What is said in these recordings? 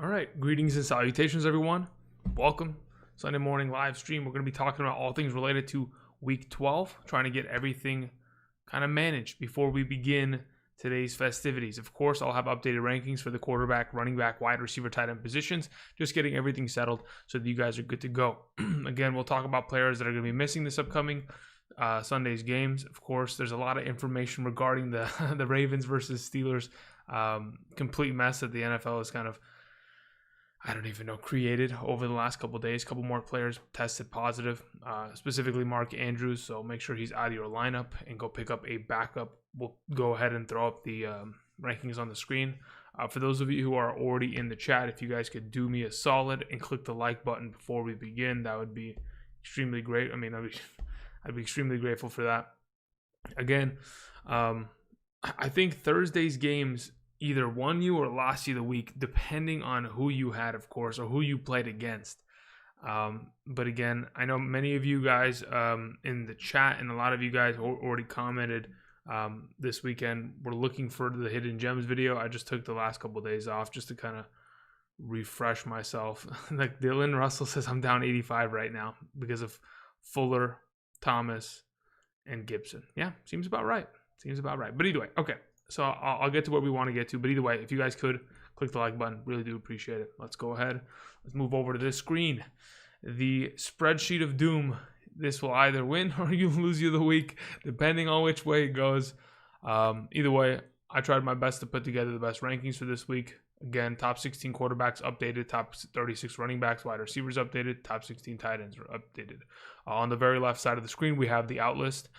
All right, greetings and salutations, everyone. Welcome. Sunday morning live stream. We're going to be talking about all things related to Week 12, trying to get everything kind of managed before we begin today's festivities. Of course, I'll have updated rankings for the quarterback, running back, wide receiver, tight end positions, just getting everything settled so that you guys are good to go. Again, we'll talk about players that are going to be missing this upcoming Sunday's games. Of course, there's a lot of information regarding the the Ravens versus Steelers complete mess that the NFL is kind of, I don't even know, created over the last couple of days. A couple more players tested positive, specifically Mark Andrews. So make sure he's out of your lineup and go pick up a backup. We'll go ahead and throw up the rankings on the screen. For those of you who are already in the chat, if you guys could do me a solid and click the like button before we begin, that would be extremely great. I mean, I'd be extremely grateful for that. Again, I think Thursday's games either won you or lost you the week, depending on who you had, of course, or who you played against. But again, I know many of you guys in the chat and a lot of you guys already commented this weekend. We're looking for the Hidden Gems video. I just took the last couple of days off just to kind of refresh myself. Like Dylan Russell says, I'm down 85 right now because of Fuller, Thomas, and Gibson. Yeah, seems about right. But either way, okay. So I'll get to what we want to get to. But either way, if you guys could click the like button, really do appreciate it. Let's go ahead. Let's move over to this screen. The spreadsheet of doom. This will either win or you lose you the week, depending on which way it goes. Either way, I tried my best to put together the best rankings for this week. Again, top 16 quarterbacks updated, top 36 running backs, wide receivers updated, top 16 tight ends are updated. On the very left side of the screen, we have the out list.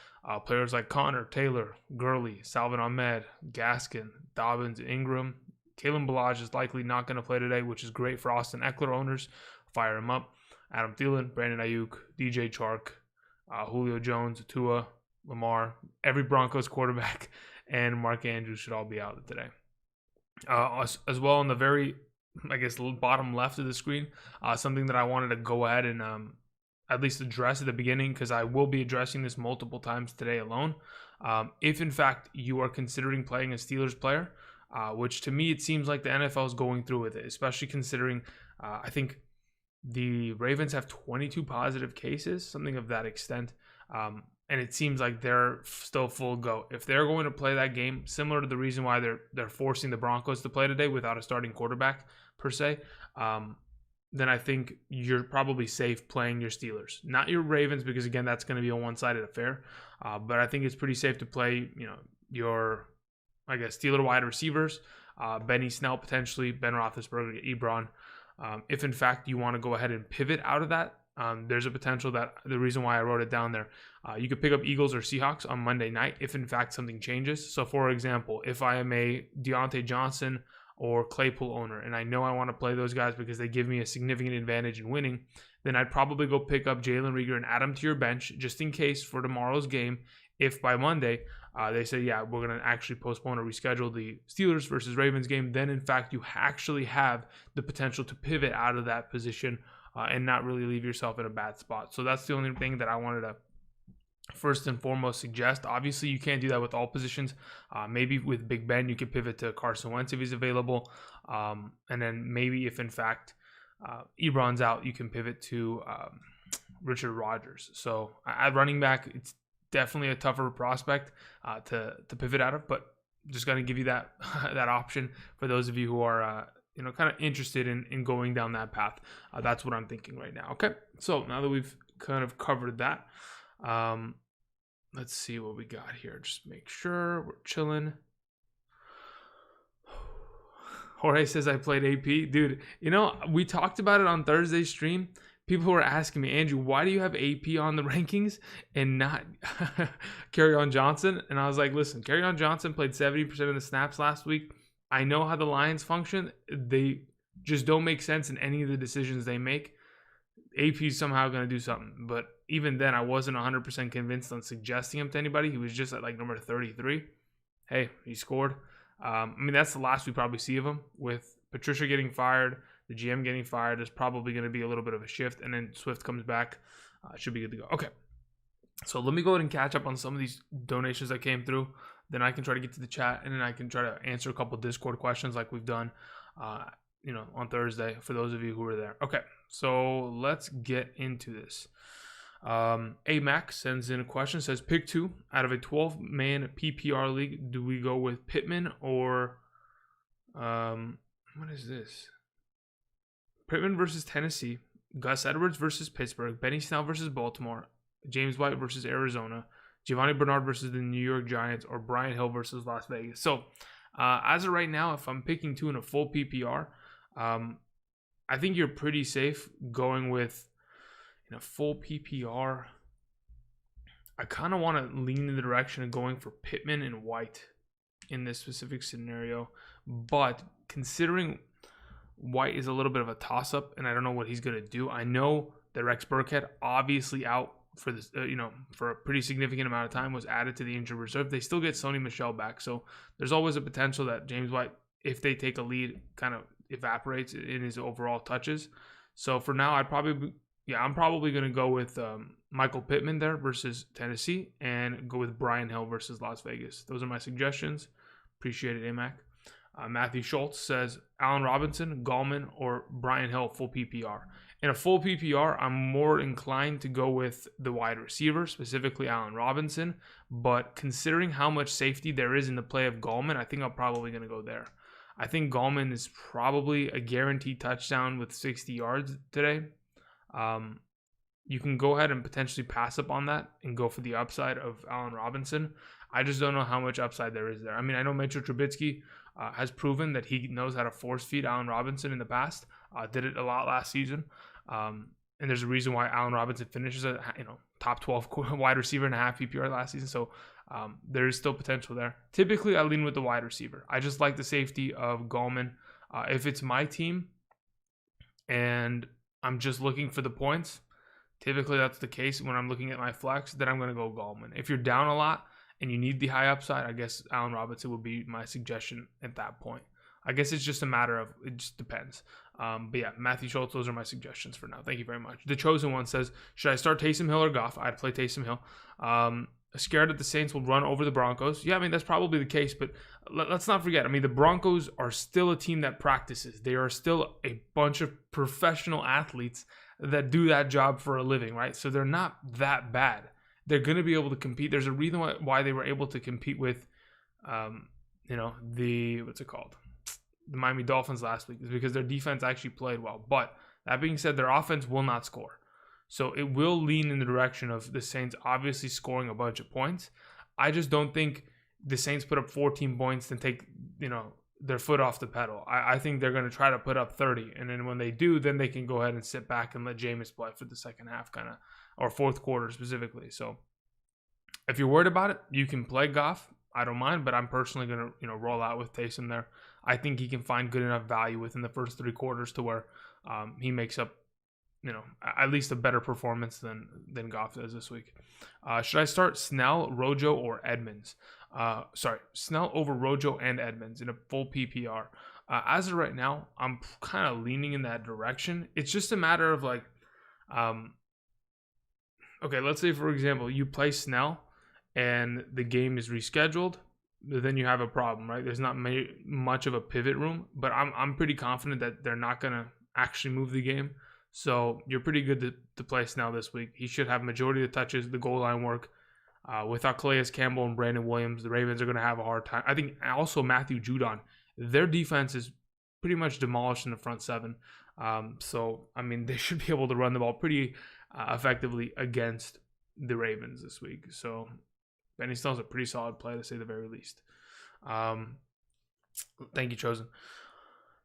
Players like Connor, Taylor, Gurley, Salvin Ahmed, Gaskin, Dobbins, Ingram. Kalen Ballage is likely not going to play today, which is great for Austin Eckler owners. Fire him up. Adam Thielen, Brandon Ayuk, DJ Chark, Julio Jones, Tua, Lamar, every Broncos quarterback, and Mark Andrews should all be out today. As well on the very, bottom left of the screen, something that I wanted to go ahead and at least address at the beginning, because I will be addressing this multiple times today alone. If in fact you are considering playing a Steelers player, which to me it seems like the NFL is going through with it, especially considering I think the Ravens have 22 positive cases, something of that extent. And it seems like they're still full go. If they're going to play that game, similar to the reason why they're forcing the Broncos to play today without a starting quarterback per se, then I think you're probably safe playing your Steelers, not your Ravens, because again, that's going to be a one-sided affair. But I think it's pretty safe to play, your, Steeler wide receivers, Benny Snell potentially, Ben Roethlisberger, Ebron. If in fact you want to go ahead and pivot out of that, there's a potential that the reason why I wrote it down there, you could pick up Eagles or Seahawks on Monday night if in fact something changes. So for example, if I am a Deontay Johnson or Claypool owner and I know I want to play those guys because they give me a significant advantage in winning, then I'd probably go pick up Jalen Reagor and add him to your bench just in case for tomorrow's game. If by Monday they say, yeah, we're going to actually postpone or reschedule the Steelers versus Ravens game, then in fact you actually have the potential to pivot out of that position and not really leave yourself in a bad spot. So that's the only thing that I wanted to first and foremost suggest. Obviously, you can't do that with all positions. Maybe with Big Ben, you could pivot to Carson Wentz if he's available. And then maybe if in fact Ebron's out, you can pivot to Richard Rodgers. So at running back, it's definitely a tougher prospect to pivot out of, but just going to give you that that option for those of you who are kind of interested in going down that path. That's what I'm thinking right now. Okay, so now that we've kind of covered that, let's see what we got here. Just make sure we're chilling. Jorge says I played AP. Dude, we talked about it on Thursday's stream. People were asking me, Andrew, why do you have AP on the rankings and not Kerryon Johnson? And I was like, listen, Kerryon Johnson played 70% of the snaps last week. I know how the Lions function. They just don't make sense in any of the decisions they make. AP's somehow going to do something. But even then, I wasn't 100% convinced on suggesting him to anybody. He was just at number 33. Hey, he scored. That's the last we probably see of him. With Patricia getting fired, the GM getting fired, there's probably going to be a little bit of a shift. And then Swift comes back. Should be good to go. Okay. So let me go ahead and catch up on some of these donations that came through. Then I can try to get to the chat, and then I can try to answer a couple Discord questions like we've done. on Thursday for those of you who were there. Okay, so let's get into this. AMAC sends in a question, says, pick 2 out of a 12-man PPR league. Do we go with Pittman or what is this? Pittman versus Tennessee, Gus Edwards versus Pittsburgh, Benny Snell versus Baltimore, James White versus Arizona, Giovanni Bernard versus the New York Giants, or Brian Hill versus Las Vegas. So as of right now, if I'm picking 2 in a full PPR, I think you're pretty safe going with in a full PPR. I kind of want to lean in the direction of going for Pittman and White in this specific scenario, but considering White is a little bit of a toss-up, and I don't know what he's going to do. I know that Rex Burkhead, obviously out for this, for a pretty significant amount of time, was added to the injured reserve. They still get Sony Michel back, so there's always a potential that James White, if they take a lead, kind of evaporates in his overall touches. So for now, I'm probably going to go with Michael Pittman there versus Tennessee, and go with Brian Hill versus Las Vegas. Those are my suggestions. Appreciate it, AMAC. Matthew Schultz says Allen Robinson, Gallman, or Brian Hill full PPR. In a full PPR, I'm more inclined to go with the wide receiver, specifically Allen Robinson. But considering how much safety there is in the play of Gallman, I think I'm probably going to go there. I think Gallman is probably a guaranteed touchdown with 60 yards today. You can go ahead and potentially pass up on that and go for the upside of Allen Robinson. I just don't know how much upside there is there. I mean, I know Mitchell Trubisky has proven that he knows how to force feed Allen Robinson in the past. Did it a lot last season. And there's a reason why Allen Robinson finishes a top 12 wide receiver and a half PPR last season. So there is still potential there. Typically, I lean with the wide receiver. I just like the safety of Gallman. If it's my team and I'm just looking for the points, typically that's the case when I'm looking at my flex, then I'm going to go Gallman. If you're down a lot and you need the high upside, I guess Allen Robinson would be my suggestion at that point. I guess it's just a matter of, it just depends. But yeah, Matthew Schultz, those are my suggestions for now. Thank you very much. The Chosen One says, should I start Taysom Hill or Goff? I'd play Taysom Hill. Scared that the Saints will run over the Broncos. Yeah, I mean, that's probably the case, but let's not forget. I mean, the Broncos are still a team that practices. They are still a bunch of professional athletes that do that job for a living, right? So they're not that bad. They're going to be able to compete. There's a reason why they were able to compete with, the Miami Dolphins last week, is because their defense actually played well. But that being said, their offense will not score. So it will lean in the direction of the Saints obviously scoring a bunch of points. I just don't think the Saints put up 14 points and take, their foot off the pedal. I think they're going to try to put up 30. And then when they do, then they can go ahead and sit back and let Jameis play for the second half or fourth quarter specifically. So if you're worried about it, you can play Goff. I don't mind, but I'm personally going to, roll out with Taysom there. I think he can find good enough value within the first 3 quarters to where he makes up, at least a better performance than Goff does this week. Should I start Snell, Rojo, or Edmonds? Snell over Rojo and Edmonds in a full PPR. As of right now, I'm kind of leaning in that direction. It's just a matter of okay, let's say, for example, you play Snell and the game is rescheduled, then you have a problem, right? There's not much of a pivot room, but I'm pretty confident that they're not going to actually move the game. So you're pretty good to play Snell this week. He should have majority of the touches, the goal line work. Without Calais Campbell and Brandon Williams, the Ravens are going to have a hard time. I think also Matthew Judon, their defense is pretty much demolished in the front 7. So, I mean, they should be able to run the ball pretty effectively against the Ravens this week. So Benny Snell's a pretty solid play, to say the very least. Thank you, Chosen.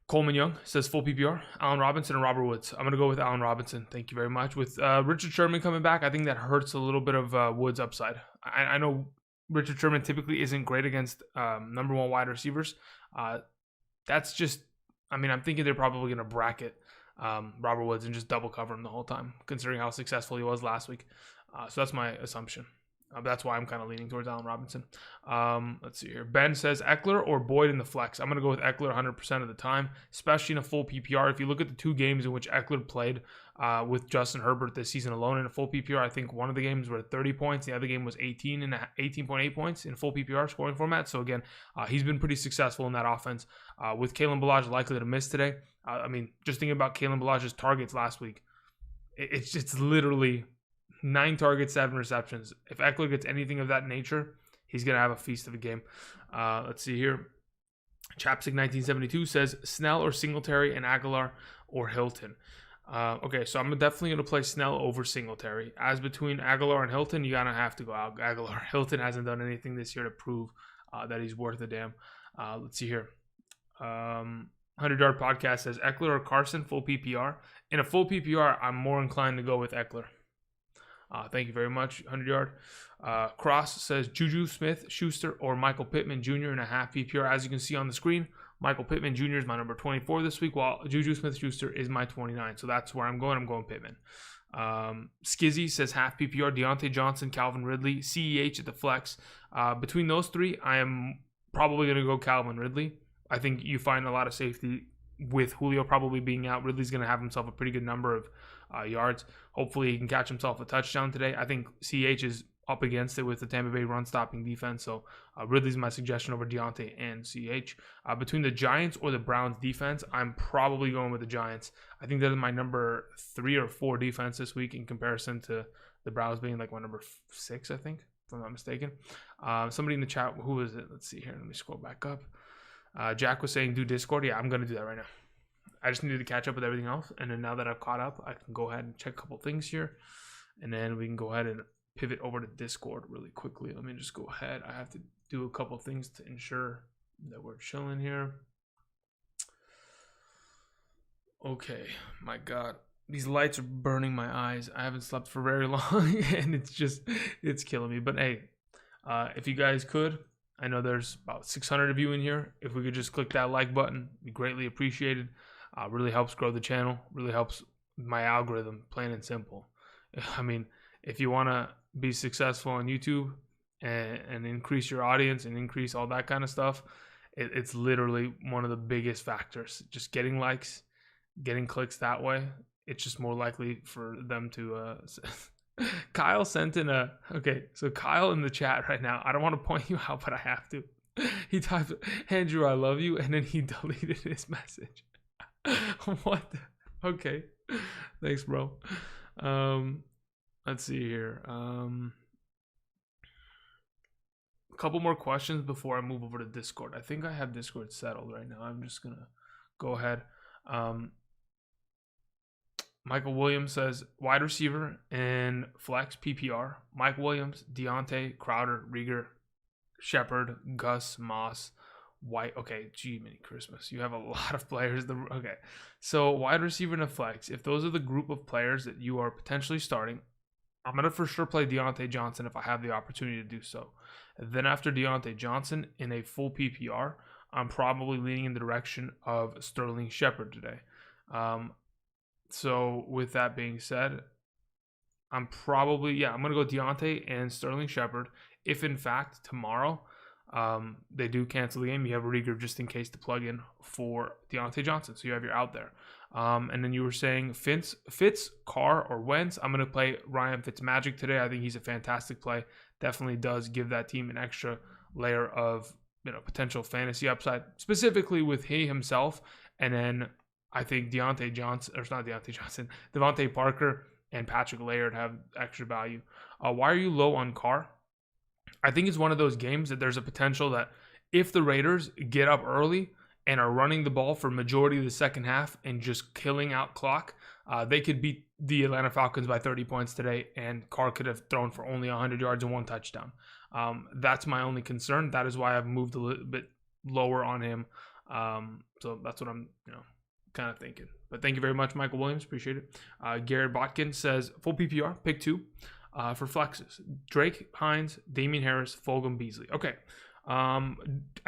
Coleman Young says full PPR, Allen Robinson and Robert Woods. I'm going to go with Allen Robinson. Thank you very much. With Richard Sherman coming back, I think that hurts a little bit of Woods' upside. I know Richard Sherman typically isn't great against number 1 wide receivers. That's just, I'm thinking they're probably going to bracket Robert Woods and just double cover him the whole time, considering how successful he was last week. So that's my assumption. That's why I'm kind of leaning towards Allen Robinson. Let's see here. Ben says Eckler or Boyd in the flex. I'm going to go with Eckler 100% of the time, especially in a full PPR. If you look at the 2 games in which Eckler played with Justin Herbert this season alone in a full PPR, I think one of the games were 30 points. The other game was 18.8 points in full PPR scoring format. So again, he's been pretty successful in that offense. With Kalen Ballage likely to miss today. Just thinking about Kalen Ballage's targets last week, it's literally 9 targets, 7 receptions. If Eckler gets anything of that nature, he's going to have a feast of a game. Let's see here. Chapstick1972 says Snell or Singletary and Aguilar or Hilton. Okay, so I'm definitely going to play Snell over Singletary. As between Aguilar and Hilton, you got to have to go Aguilar. Hilton hasn't done anything this year to prove that he's worth a damn. Let's see here. 100-Yard Podcast says Eckler or Carson, full PPR. In a full PPR, I'm more inclined to go with Eckler. Thank you very much, 100-Yard. Cross says Juju Smith-Schuster or Michael Pittman Jr. in a half PPR. As you can see on the screen, Michael Pittman Jr. is my number 24 this week, while Juju Smith-Schuster is my 29. So that's where I'm going. I'm going Pittman. Skizzy says half PPR, Deontay Johnson, Calvin Ridley, CEH at the flex. Between those 3, I am probably going to go Calvin Ridley. I think you find a lot of safety with Julio probably being out. Ridley's going to have himself a pretty good number of yards. Hopefully he can catch himself a touchdown today. I think CH is up against it with the Tampa Bay run-stopping defense. So Ridley's my suggestion over Deontay and CH. Between the Giants or the Browns defense, I'm probably going with the Giants. I think they're my number 3 or 4 defense this week in comparison to the Browns being like my number 6, I think, if I'm not mistaken. Somebody in the chat, who is it? Let's see here. Let me scroll back up. Jack was saying do Discord. Yeah, I'm going to do that right now. I just needed to catch up with everything else. And then now that I've caught up, I can go ahead and check a couple things here. And then we can go ahead and pivot over to Discord really quickly. Let me just go ahead. I have to do a couple things to ensure that we're chilling here. Okay, my God. These lights are burning my eyes. I haven't slept for very long and it's killing me. But hey, if you guys could, I know there's about 600 of you in here. If we could just click that like button, it'd be greatly appreciated. Really helps grow the channel. Really helps my algorithm, plain and simple. I mean, if you want to be successful on YouTube and increase your audience and increase all that kind of stuff, it's literally one of the biggest factors. Just getting likes, getting clicks that way, it's just more likely for them to... Kyle sent in okay, so Kyle in the chat right now, I don't want to point you out, but I have to. He typed, Andrew, I love you, and then he deleted his message. What the? Okay, thanks, bro. Let's see here. A couple more questions before I move over to Discord. I think I have Discord settled right now. I'm just gonna go ahead. Michael Williams says wide receiver and flex PPR. Mike Williams, Deontay, Crowder, Rieger, Shepard, Gus, Moss, White. Okay, gee, mini Christmas. You have a lot of players. Okay, so wide receiver and a flex. If those are the group of players that you are potentially starting, I'm going to for sure play Deontay Johnson if I have the opportunity to do so. And then after Deontay Johnson in a full PPR, I'm probably leaning in the direction of Sterling Shepard today. So with that being said, I'm going to go Deontay and Sterling Shepard. If in fact tomorrow they do cancel the game, you have Rieger just in case to plug in for Deontay Johnson. So you have your out there. And then you were saying Fitz, Carr, or Wentz. I'm going to play Ryan Fitzmagic today. I think he's a fantastic play. Definitely does give that team an extra layer of potential fantasy upside, specifically with he himself. And then I think Devontae Parker and Patrick Laird have extra value. Why are you low on Carr? I think it's one of those games that there's a potential that if the Raiders get up early and are running the ball for majority of the second half and just killing out clock, they could beat the Atlanta Falcons by 30 points today, and Carr could have thrown for only 100 yards and 1 touchdown. That's my only concern. That is why I've moved a little bit lower on him. So that's what I'm, kind of thinking. But thank you very much, Michael Williams. Appreciate it. Garrett Botkin says full PPR, pick 2 for flexes. Drake, Hines, Damian Harris, Fulgham, Beasley. Okay. I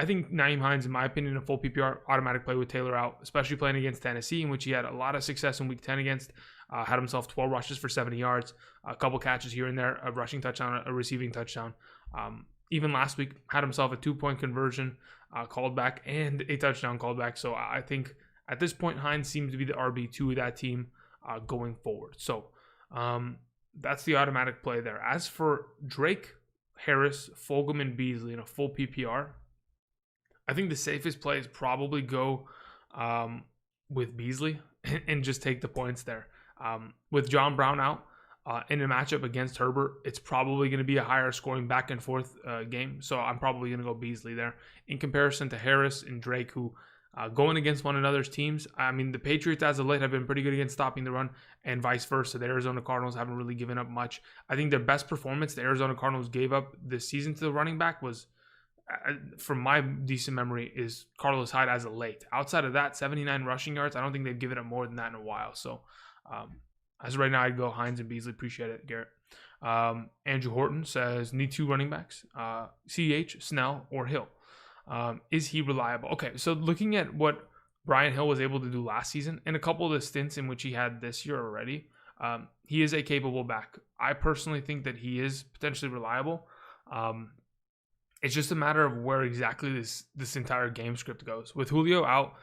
think Nyheim Hines, in my opinion, a full PPR automatic play with Taylor out, especially playing against Tennessee, in which he had a lot of success in Week 10 against. Had himself 12 rushes for 70 yards, a couple catches here and there, a rushing touchdown, a receiving touchdown. Even last week, had himself a 2-point conversion called back and a touchdown called back. So I think at this point, Hines seems to be the RB2 of that team going forward. So that's the automatic play there. As for Drake, Harris, Fulgham, and Beasley in a full PPR, I think the safest play is probably go with Beasley and just take the points there. With John Brown out in a matchup against Herbert, it's probably going to be a higher scoring back and forth game. So I'm probably going to go Beasley there in comparison to Harris and Drake, who going against one another's teams. I mean, the Patriots as of late have been pretty good against stopping the run and vice versa. The Arizona Cardinals haven't really given up much. I think their best performance the Arizona Cardinals gave up this season to the running back was, from my decent memory, is Carlos Hyde as of late. Outside of that, 79 rushing yards. I don't think they've given up more than that in a while. So as of right now, I'd go Hines and Beasley. Appreciate it, Garrett. Andrew Horton says, need 2 running backs, CH, Snell, or Hill. Is he reliable? Okay, so looking at what Brian Hill was able to do last season and a couple of the stints in which he had this year already, he is a capable back. I personally think that he is potentially reliable. It's just a matter of where exactly this entire game script goes. With Julio out,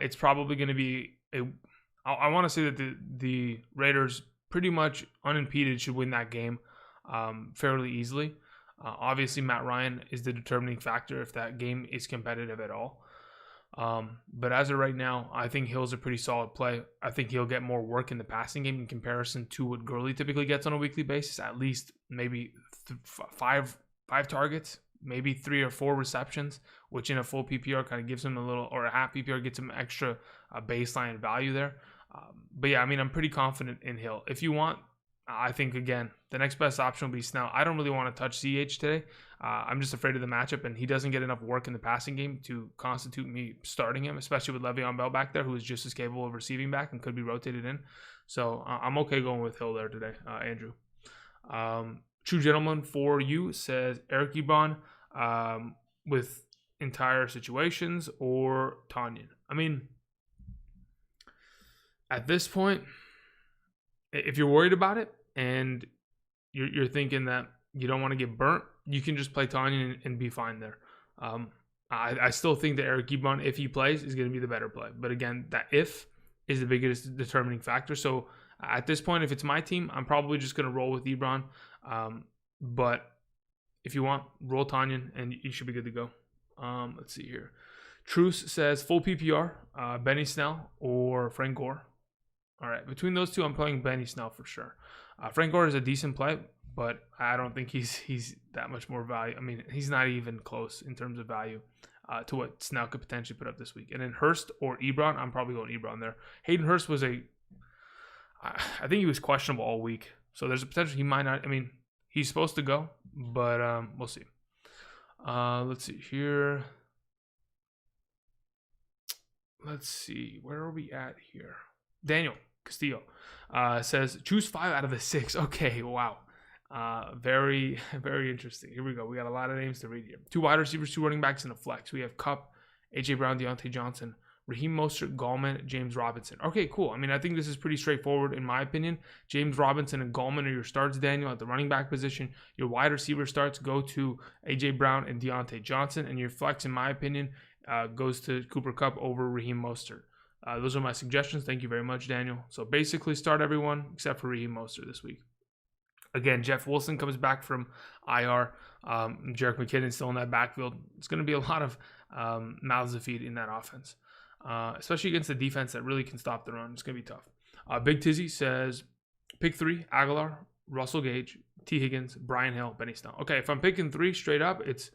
it's probably going to be I want to say that the Raiders pretty much unimpeded should win that game fairly easily. Obviously, Matt Ryan is the determining factor if that game is competitive at all. But as of right now, I think Hill's a pretty solid play. I think he'll get more work in the passing game in comparison to what Gurley typically gets on a weekly basis. At least maybe five targets, maybe 3 or 4 receptions, which in a full PPR kind of gives him a little, or a half PPR gets him extra baseline value there. But yeah, I mean, I'm pretty confident in Hill. If you want, I think, again, the next best option will be Snell. I don't really want to touch CH today. I'm just afraid of the matchup, and he doesn't get enough work in the passing game to constitute me starting him, especially with Le'Veon Bell back there, who is just as capable of receiving back and could be rotated in. So I'm okay going with Hill there today, Andrew. True Gentleman for you says Eric Ebron with entire situations or Tanyan. I mean, at this point, if you're worried about it and you're thinking that you don't want to get burnt, you can just play Tanyan and be fine there. I still think that Eric Ebron, if he plays, is going to be the better play. But again, that if is the biggest determining factor. So at this point, if it's my team, I'm probably just going to roll with Ebron. But if you want, roll Tanyan and you should be good to go. Let's see here. Truce says full PPR, Benny Snell or Frank Gore. All right, between those two, I'm playing Benny Snell for sure. Frank Gore is a decent play, but I don't think he's that much more value. I mean, he's not even close in terms of value to what Snell could potentially put up this week. And then Hurst or Ebron, I'm probably going Ebron there. Hayden Hurst was I think he was questionable all week, so there's a potential he might not. I mean, he's supposed to go, but we'll see. Let's see here. Let's see, where are we at here? Daniel Castillo says, choose 5 out of the 6. Okay, wow. Very, very interesting. Here we go. We got a lot of names to read here. 2 wide receivers, 2 running backs, and a flex. We have Kupp, A.J. Brown, Deontay Johnson, Raheem Mostert, Gallman, James Robinson. Okay, cool. I mean, I think this is pretty straightforward in my opinion. James Robinson and Gallman are your starts, Daniel, at the running back position. Your wide receiver starts go to A.J. Brown and Deontay Johnson, and your flex, in my opinion, goes to Cooper Kupp over Raheem Mostert. Those are my suggestions. Thank you very much, Daniel. So basically start everyone except for Raheem Mostert this week. Again, Jeff Wilson comes back from IR. Jerick McKinnon's still in that backfield. It's going to be a lot of mouths to feed in that offense, especially against the defense that really can stop the run. It's going to be tough. Big Tizzy says, pick 3, Aguilar, Russell Gage, T. Higgins, Brian Hill, Benny Snell. Okay, if I'm picking 3 straight up, it's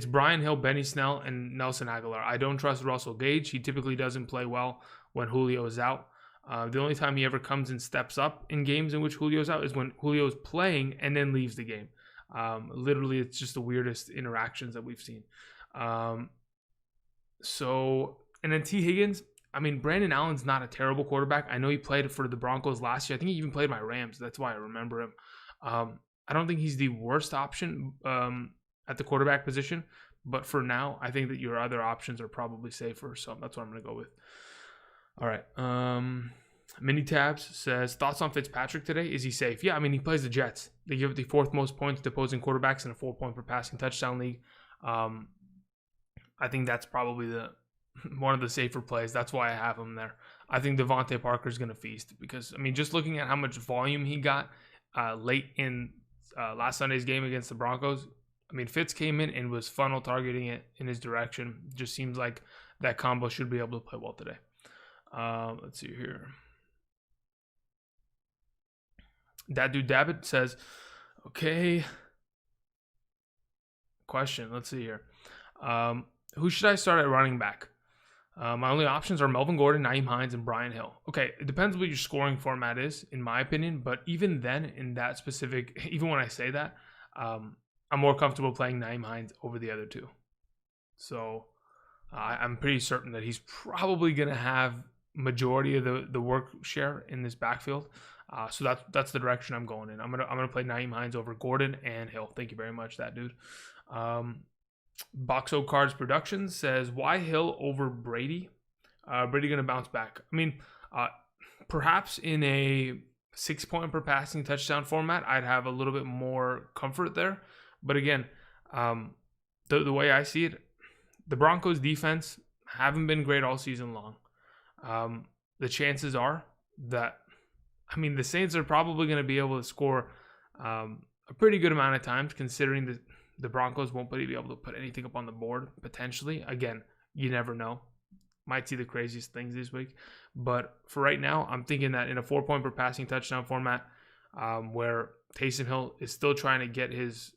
Brian Hill, Benny Snell, and Nelson Aguilar. I don't trust Russell Gage. He typically doesn't play well when Julio is out. The only time he ever comes and steps up in games in which Julio's out is when Julio's playing and then leaves the game. Literally, it's just the weirdest interactions that we've seen. And then T. Higgins, I mean, Brandon Allen's not a terrible quarterback. I know he played for the Broncos last year. I think he even played my Rams. That's why I remember him. I don't think he's the worst option at the quarterback position, but for now, I think that your other options are probably safer, so that's what I'm going to go with. All right. Mini Tabs says, thoughts on Fitzpatrick today? Is he safe? Yeah, I mean, he plays the Jets. They give the 4th most points to opposing quarterbacks in a 4-point per passing touchdown league. I think that's probably one of the safer plays. That's why I have him there. I think Devontae Parker is going to feast because, I mean, just looking at how much volume he got late in last Sunday's game against the Broncos, I mean, Fitz came in and was funnel targeting it in his direction. Just seems like that combo should be able to play well today. Let's see here. That dude Dabbit says, okay. Question. Let's see here. Who should I start at running back? My only options are Melvin Gordon, Nyheim Hines, and Brian Hill. Okay, it depends what your scoring format is, in my opinion. But even then, in that specific, even when I say that, I'm more comfortable playing Nyheim Hines over the other two. So I'm pretty certain that he's probably going to have majority of the work share in this backfield. So that's the direction I'm going in. I'm gonna play Nyheim Hines over Gordon and Hill. Thank you very much, that dude. Boxo Cards Productions says, why Hill over Brady? Brady gonna bounce back. I mean, perhaps in a 6-point per passing touchdown format, I'd have a little bit more comfort there. But again, the way I see it, the Broncos defense haven't been great all season long. The chances are that, I mean, the Saints are probably going to be able to score a pretty good amount of times, considering the Broncos won't be able to put anything up on the board, potentially. Again, you never know. Might see the craziest things this week. But for right now, I'm thinking that in a 4-point per passing touchdown format, where Taysom Hill is still trying to get his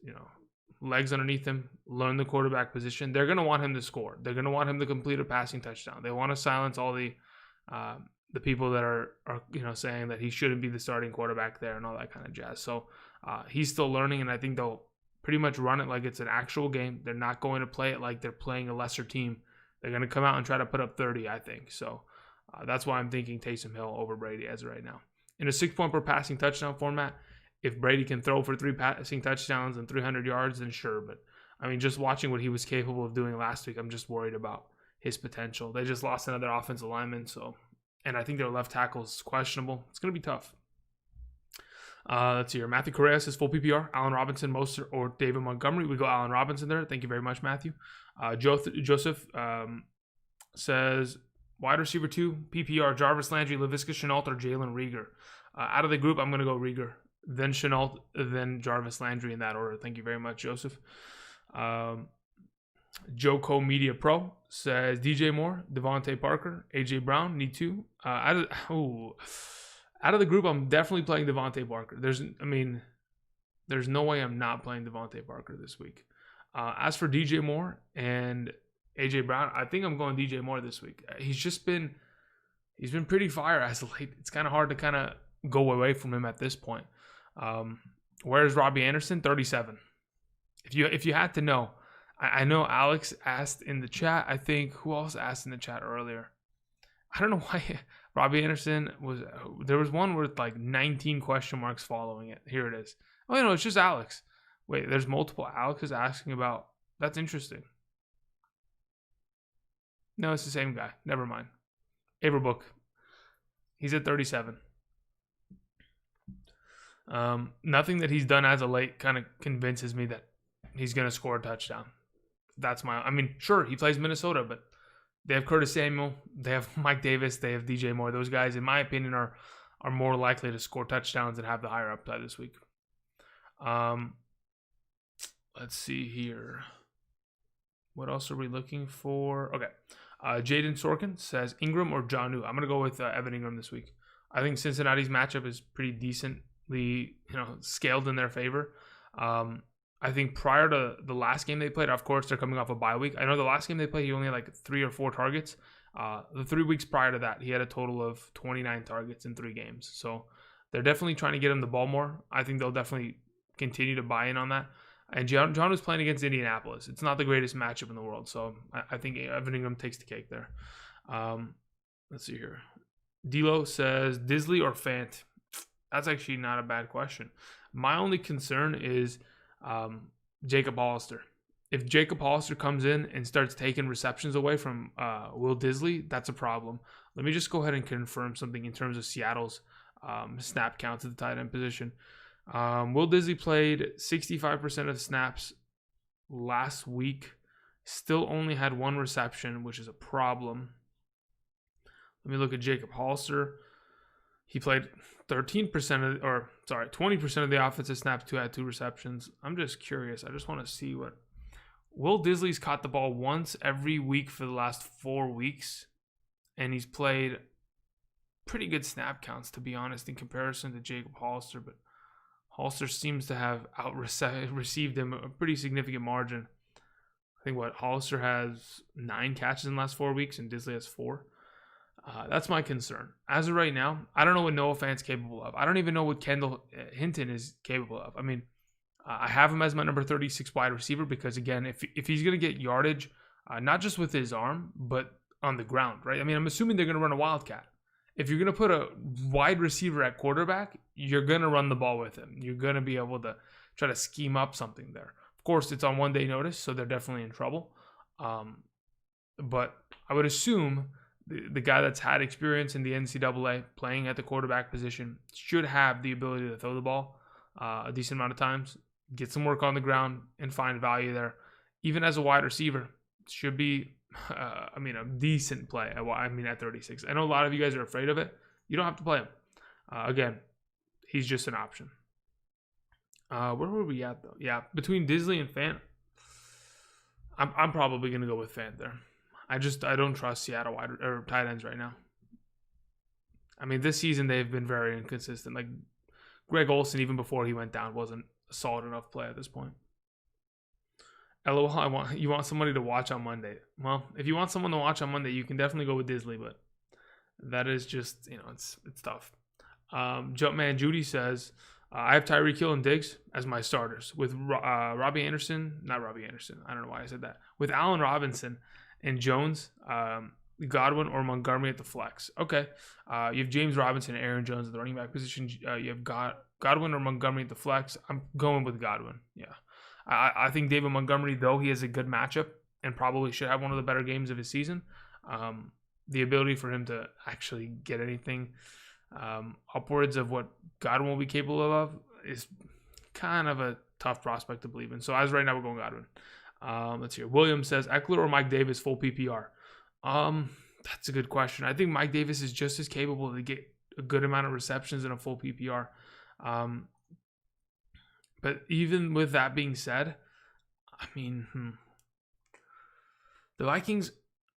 legs underneath him, learn the quarterback position, they're going to want him to score. They're going to want him to complete a passing touchdown. They want to silence all the people that are saying that he shouldn't be the starting quarterback there and all that kind of jazz. So he's still learning, and I think they'll pretty much run it like it's an actual game. They're not going to play it like they're playing a lesser team. They're going to come out and try to put up 30, I think. So that's why I'm thinking Taysom Hill over Brady as of right now. In a 6-point per passing touchdown format, if Brady can throw for 3 passing touchdowns and 300 yards, then sure. But, I mean, just watching what he was capable of doing last week, I'm just worried about his potential. They just lost another offensive lineman, and I think their left tackle is questionable. It's going to be tough. Let's see here. Matthew Correa says full PPR. Allen Robinson, Mostert, or David Montgomery. We go Allen Robinson there. Thank you very much, Matthew. Joseph says wide receiver 2, PPR, Jarvis Landry, Laviska Shenault, or Jalen Reagor. Out of the group, I'm going to go Reagor, then Shenault, then Jarvis Landry in that order. Thank you very much, Joseph. Joko Media Pro says DJ Moore, Devontae Parker, AJ Brown, need 2. Out of the group, I'm definitely playing Devontae Parker. There's no way I'm not playing Devontae Parker this week. As for DJ Moore and AJ Brown, I think I'm going DJ Moore this week. He's been pretty fire as of late. It's kind of hard to kind of go away from him at this point. Where's Robbie Anderson? 37. If you had to know, I know Alex asked in the chat. I think who else asked in the chat earlier? I don't know why Robbie Anderson there was one with like 19 question marks following it. Here it is. Oh, no, it's just Alex. Wait, there's multiple Alexes asking about. That's interesting. No, it's the same guy. Never mind. Averbook. He's at 37. Nothing that he's done as of late kind of convinces me that he's going to score a touchdown. Sure, he plays Minnesota, but they have Curtis Samuel, they have Mike Davis, they have DJ Moore. Those guys, in my opinion, are more likely to score touchdowns and have the higher upside this week. Let's see here. What else are we looking for? Okay. Jaden Sorkin says Ingram or Jonnu. I'm going to go with Evan Ingram this week. I think Cincinnati's matchup is pretty decently, scaled in their favor. I think prior to the last game they played, of course, they're coming off a bye week. I know the last game they played, he only had like 3 or 4 targets. The 3 weeks prior to that, he had a total of 29 targets in 3 games. So they're definitely trying to get him the ball more. I think they'll definitely continue to buy in on that. And John was playing against Indianapolis. It's not the greatest matchup in the world. So I think Evan Ingram takes the cake there. Let's see here. D'Lo says Disley or Fant. That's actually not a bad question. My only concern is Jacob Hollister. if Jacob Hollister comes in and starts taking receptions away from Will Disley, that's a problem. Let me just go ahead and confirm something in terms of Seattle's snap count to the tight end position. Will Disley played 65% of the snaps last week. Still only had 1 reception, which is a problem. Let me look at Jacob Hollister. He played 20% of the offensive snaps, had 2 receptions. I'm just curious. I just want to see what Will Disley's caught the ball once every week for the last 4 weeks, and he's played pretty good snap counts, to be honest, in comparison to Jacob Hollister. But Hollister seems to have received him a pretty significant margin. I think Hollister has 9 catches in the last 4 weeks, and Disley has 4. That's my concern. As of right now, I don't know what Noah Fant's capable of. I don't even know what Kendall Hinton is capable of. I mean, I have him as my number 36 wide receiver because, again, if he's going to get yardage, not just with his arm, but on the ground, right? I mean, I'm assuming they're going to run a wildcat. If you're going to put a wide receiver at quarterback, you're going to run the ball with him. You're going to be able to try to scheme up something there. Of course, it's on 1 day notice, so they're definitely in trouble. But I would assume the guy that's had experience in the NCAA playing at the quarterback position should have the ability to throw the ball a decent amount of times, get some work on the ground, and find value there. Even as a wide receiver, should be, a decent play. At 36. I know a lot of you guys are afraid of it. You don't have to play him. Again, he's just an option. Where were we at, though? Yeah, between Disley and Fant, I'm probably going to go with Fant there. I don't trust Seattle tight ends right now. I mean, this season they've been very inconsistent. Like Greg Olsen, even before he went down, wasn't a solid enough play at this point. LOL, you want somebody to watch on Monday. Well, if you want someone to watch on Monday, you can definitely go with Disley, but that is just, it's tough. Jumpman Judy says, I have Tyreek Hill and Diggs as my starters with Robbie Anderson. Not Robbie Anderson. I don't know why I said that. With Allen Robinson and Jones, Godwin or Montgomery at the flex. Okay. You have James Robinson and Aaron Jones at the running back position. You have Godwin or Montgomery at the flex. I'm going with Godwin. Yeah. I think David Montgomery, though he has a good matchup and probably should have one of the better games of his season, the ability for him to actually get anything upwards of what Godwin will be capable of is kind of a tough prospect to believe in. So as right now, we're going Godwin. Let's hear. William says, Eckler or Mike Davis full PPR? That's a good question. I think Mike Davis is just as capable to get a good amount of receptions in a full PPR. But even with that being said, I mean, the Vikings,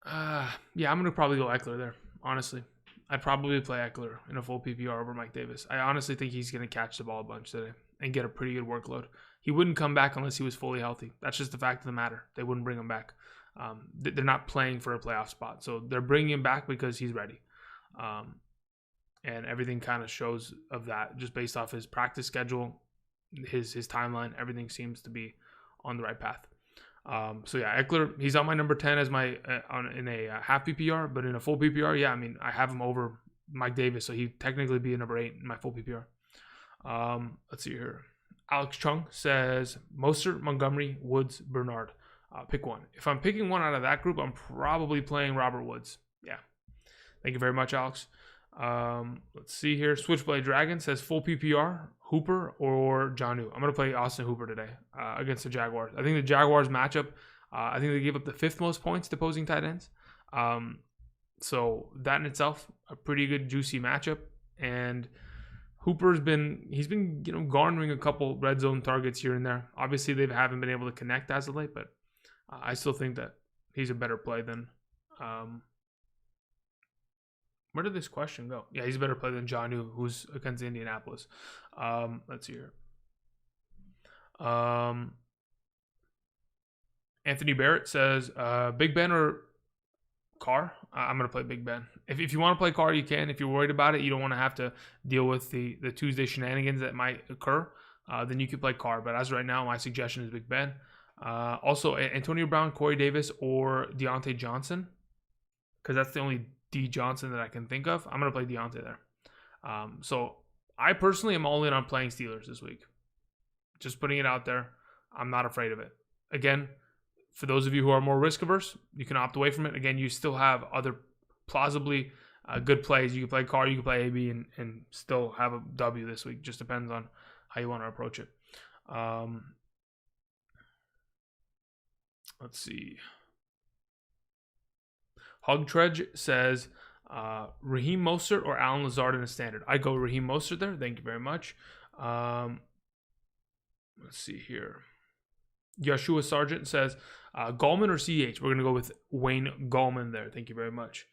I'm going to probably go Eckler there, honestly. I'd probably play Eckler in a full PPR over Mike Davis. I honestly think he's going to catch the ball a bunch today and get a pretty good workload. He wouldn't come back unless he was fully healthy. That's just the fact of the matter. They wouldn't bring him back. They're not playing for a playoff spot. So they're bringing him back because he's ready. And everything kind of shows of that just based off his practice schedule, his timeline. Everything seems to be on the right path. Eckler, he's on my number 10 as my in a half PPR, but in a full PPR, I have him over Mike Davis, so he'd technically be a number 8 in my full PPR. Let's see here. Alex Chung says Mostert, Montgomery, Woods, Bernard. Pick one. If I'm picking one out of that group, I'm probably playing Robert Woods. Yeah. Thank you very much, Alex. Let's see here. Switchblade Dragon says full PPR, Hooper or Jonnu. I'm going to play Austin Hooper today against the Jaguars. I think the Jaguars matchup, I think they gave up the 5th most points to opposing tight ends. So that in itself, a pretty good juicy matchup. And Hooper's been garnering a couple red zone targets here and there. Obviously, they haven't been able to connect as of late, but I still think that he's a better play than where did this question go? Yeah, he's a better play than Jonnu, who's against Indianapolis. Let's see here. Anthony Barrett says, Big Ben or Carr? I'm going to play Big Ben. If you want to play Carr, you can. If you're worried about it, you don't want to have to deal with the Tuesday shenanigans that might occur, then you could play Carr. But as of right now, my suggestion is Big Ben. Also, Antonio Brown, Corey Davis, or Deontay Johnson, because that's the only D Johnson that I can think of. I'm going to play Deontay there. So I personally am all in on playing Steelers this week. Just putting it out there. I'm not afraid of it. Again, For those of you who are more risk averse, you can opt away from it. Again, you still have other plausibly good plays. You can play Carr, you can play AB, and still have a W this week. Just depends on how you want to approach it. Let's see. Hogtredge says, Raheem Mostert or Alan Lazard in a standard? I go Raheem Mostert there. Thank you very much. Let's see here. Yeshua Sargent says, Gallman or CH? We're going to go with Wayne Gallman there. Thank you very much.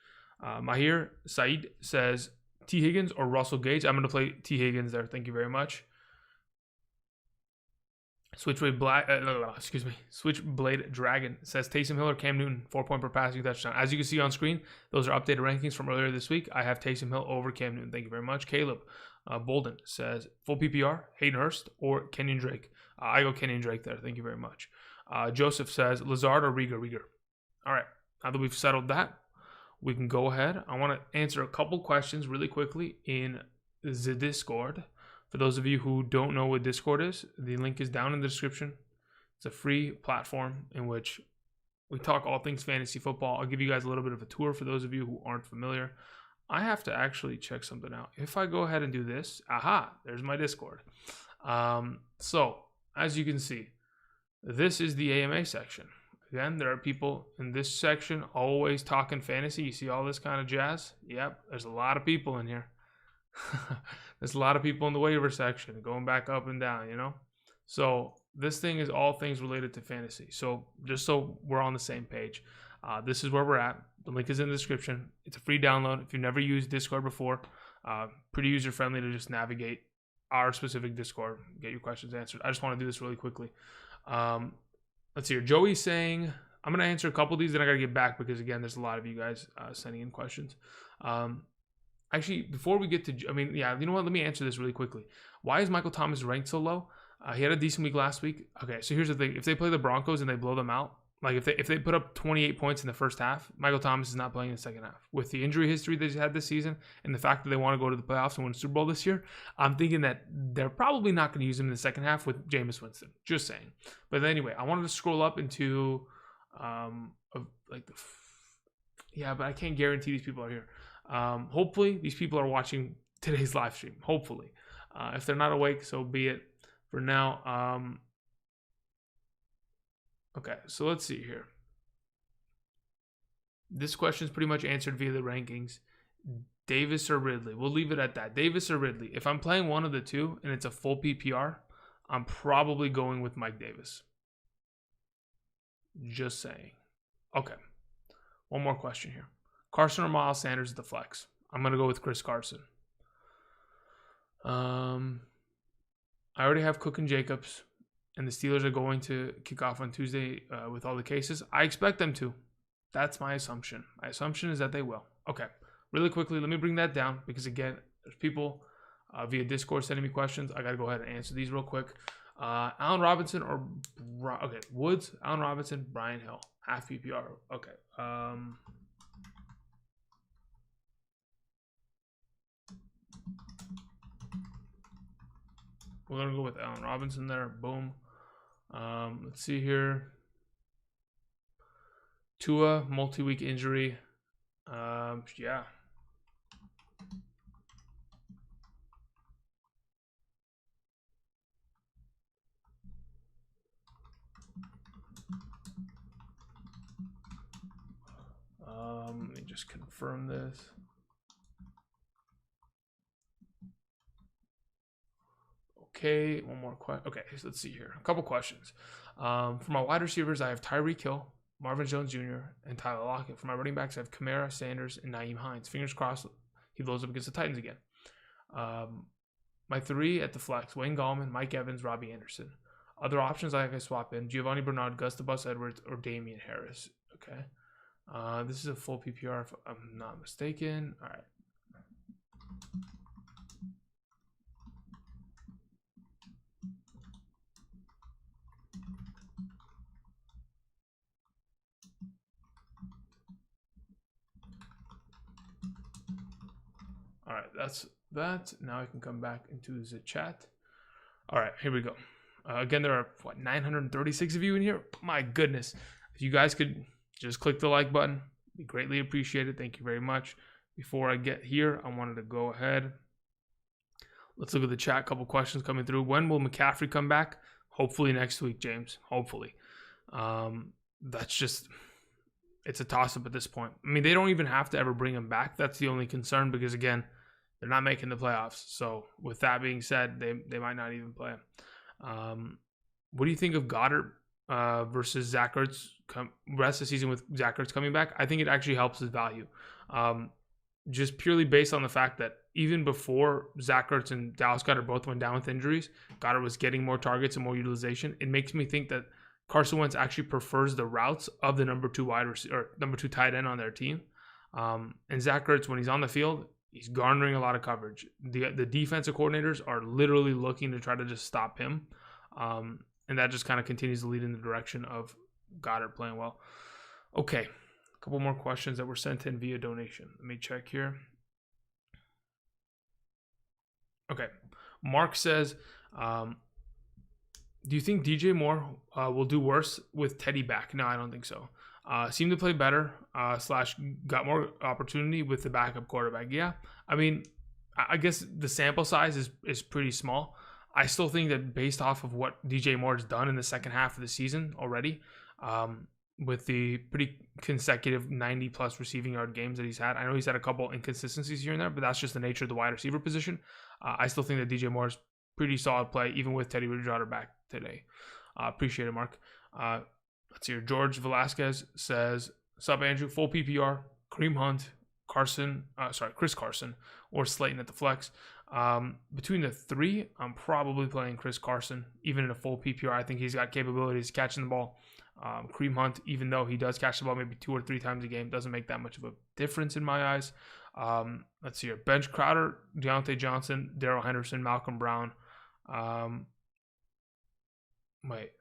Mahir Saeed says, T. Higgins or Russell Gage? I'm going to play T. Higgins there. Thank you very much. Switchblade Dragon says Taysom Hill or Cam Newton, 4-point per passing touchdown. As you can see on screen, those are updated rankings from earlier this week. I have Taysom Hill over Cam Newton. Thank you very much. Caleb Bolden says full PPR, Hayden Hurst or Kenyon Drake. I go Kenyon Drake there. Thank you very much. Joseph says Lazard or Rieger. All right. Now that we've settled that, we can go ahead. I want to answer a couple questions really quickly in the Discord. For those of you who don't know what Discord is, the link is down in the description. It's a free platform in which we talk all things fantasy football. I'll give you guys a little bit of a tour for those of you who aren't familiar. I have to actually check something out. If I go ahead and do this, there's my Discord. So, as you can see, this is the AMA section. Again, there are people in this section always talking fantasy. You see all this kind of jazz? Yep, there's a lot of people in here. There's a lot of people in the waiver section going back up and down, So this thing is all things related to fantasy. So just so we're on the same page, this is where we're at. The link is in the description. It's a free download. If you've never used Discord before, pretty user-friendly to just navigate our specific Discord, get your questions answered. I just want to do this really quickly. Let's see here. Joey's saying, I'm going to answer a couple of these, then I got to get back because, again, there's a lot of you guys sending in questions. Actually, before we get to, you know what? Let me answer this really quickly. Why is Michael Thomas ranked so low? He had a decent week last week. Okay, so here's the thing. If they play the Broncos and they blow them out, like if they put up 28 points in the first half, Michael Thomas is not playing in the second half. With the injury history that he's had this season and the fact that they want to go to the playoffs and win a Super Bowl this year, I'm thinking that they're probably not going to use him in the second half with Jameis Winston. Just saying. But anyway, I wanted to scroll up into but I can't guarantee these people are here. Hopefully these people are watching today's live stream. Hopefully, if they're not awake, so be it. For now, okay. So let's see here. This question is pretty much answered via the rankings. Davis or Ridley? We'll leave it at that. Davis or Ridley? If I'm playing one of the two and it's a full PPR, I'm probably going with Mike Davis. Just saying. Okay. One more question here. Carson or Miles Sanders at the flex? I'm going to go with Chris Carson. I already have Cook and Jacobs, and the Steelers are going to kick off on Tuesday with all the cases. I expect them to. That's my assumption. My assumption is that they will. Okay. Really quickly, let me bring that down because, again, there's people via Discord sending me questions. I got to go ahead and answer these real quick. Allen Robinson or Woods? Allen Robinson, Brian Hill. Half PPR. Okay. We're going to go with Allen Robinson there. Boom. Let's see here. Tua, multi-week injury. Yeah. Let me just confirm this. Okay, one more question. Okay, so let's see here. A couple questions. For my wide receivers, I have Tyreek Hill, Marvin Jones Jr., and Tyler Lockett. For my running backs, I have Kamara, Sanders, and Nyheim Hines. Fingers crossed he blows up against the Titans again. My three at the flex, Wayne Gallman, Mike Evans, Robbie Anderson. Other options I can swap in, Giovanni Bernard, Gus the Bus Edwards, or Damian Harris. Okay. This is a full PPR if I'm not mistaken. All right. All right, that's that. Now I can come back into the chat. All right, here we go. Again, there are, 936 of you in here? My goodness. If you guys could just click the like button, be greatly appreciated. Thank you very much. Before I get here, I wanted to go ahead. Let's look at the chat. A couple questions coming through. When will McCaffrey come back? Hopefully next week, James. Hopefully. That's just, it's a toss-up at this point. I mean, they don't even have to ever bring him back. That's the only concern because, again, they're not making the playoffs. So with that being said, they might not even play him. What do you think of Goddard versus Zach Ertz rest of the season with Zach Ertz coming back? I think it actually helps his value. Just purely based on the fact that even before Zach Ertz and Dallas Goedert both went down with injuries, Goddard was getting more targets and more utilization. It makes me think that Carson Wentz actually prefers the routes of the number 2 wide receiver or number 2 tight end on their team. And Zach Ertz, when he's on the field, he's garnering a lot of coverage. The defensive coordinators are literally looking to try to just stop him. And that just kind of continues to lead in the direction of Goddard playing well. Okay, a couple more questions that were sent in via donation. Let me check here. Okay, Mark says, do you think DJ Moore will do worse with Teddy back? No, I don't think so. Seemed to play better, / got more opportunity with the backup quarterback. Yeah, I mean, I guess the sample size is pretty small. I still think that based off of what DJ Moore's done in the second half of the season already, with the pretty consecutive 90-plus receiving yard games that he's had. I know he's had a couple inconsistencies here and there, but that's just the nature of the wide receiver position. I still think that DJ Moore's pretty solid play, even with Teddy Bridgewater back today. Appreciate it, Mark. Let's hear. George Velasquez says, "Sup, Andrew? Full PPR, Kareem Hunt, Chris Carson, or Slayton at the flex. Between the three, I'm probably playing Chris Carson, even in a full PPR. I think he's got capabilities catching the ball. Kareem Hunt, even though he does catch the ball maybe 2 or 3 times a game, doesn't make that much of a difference in my eyes. Let's see here. Bench Crowder, Deontay Johnson, Darrell Henderson, Malcolm Brown. Wait.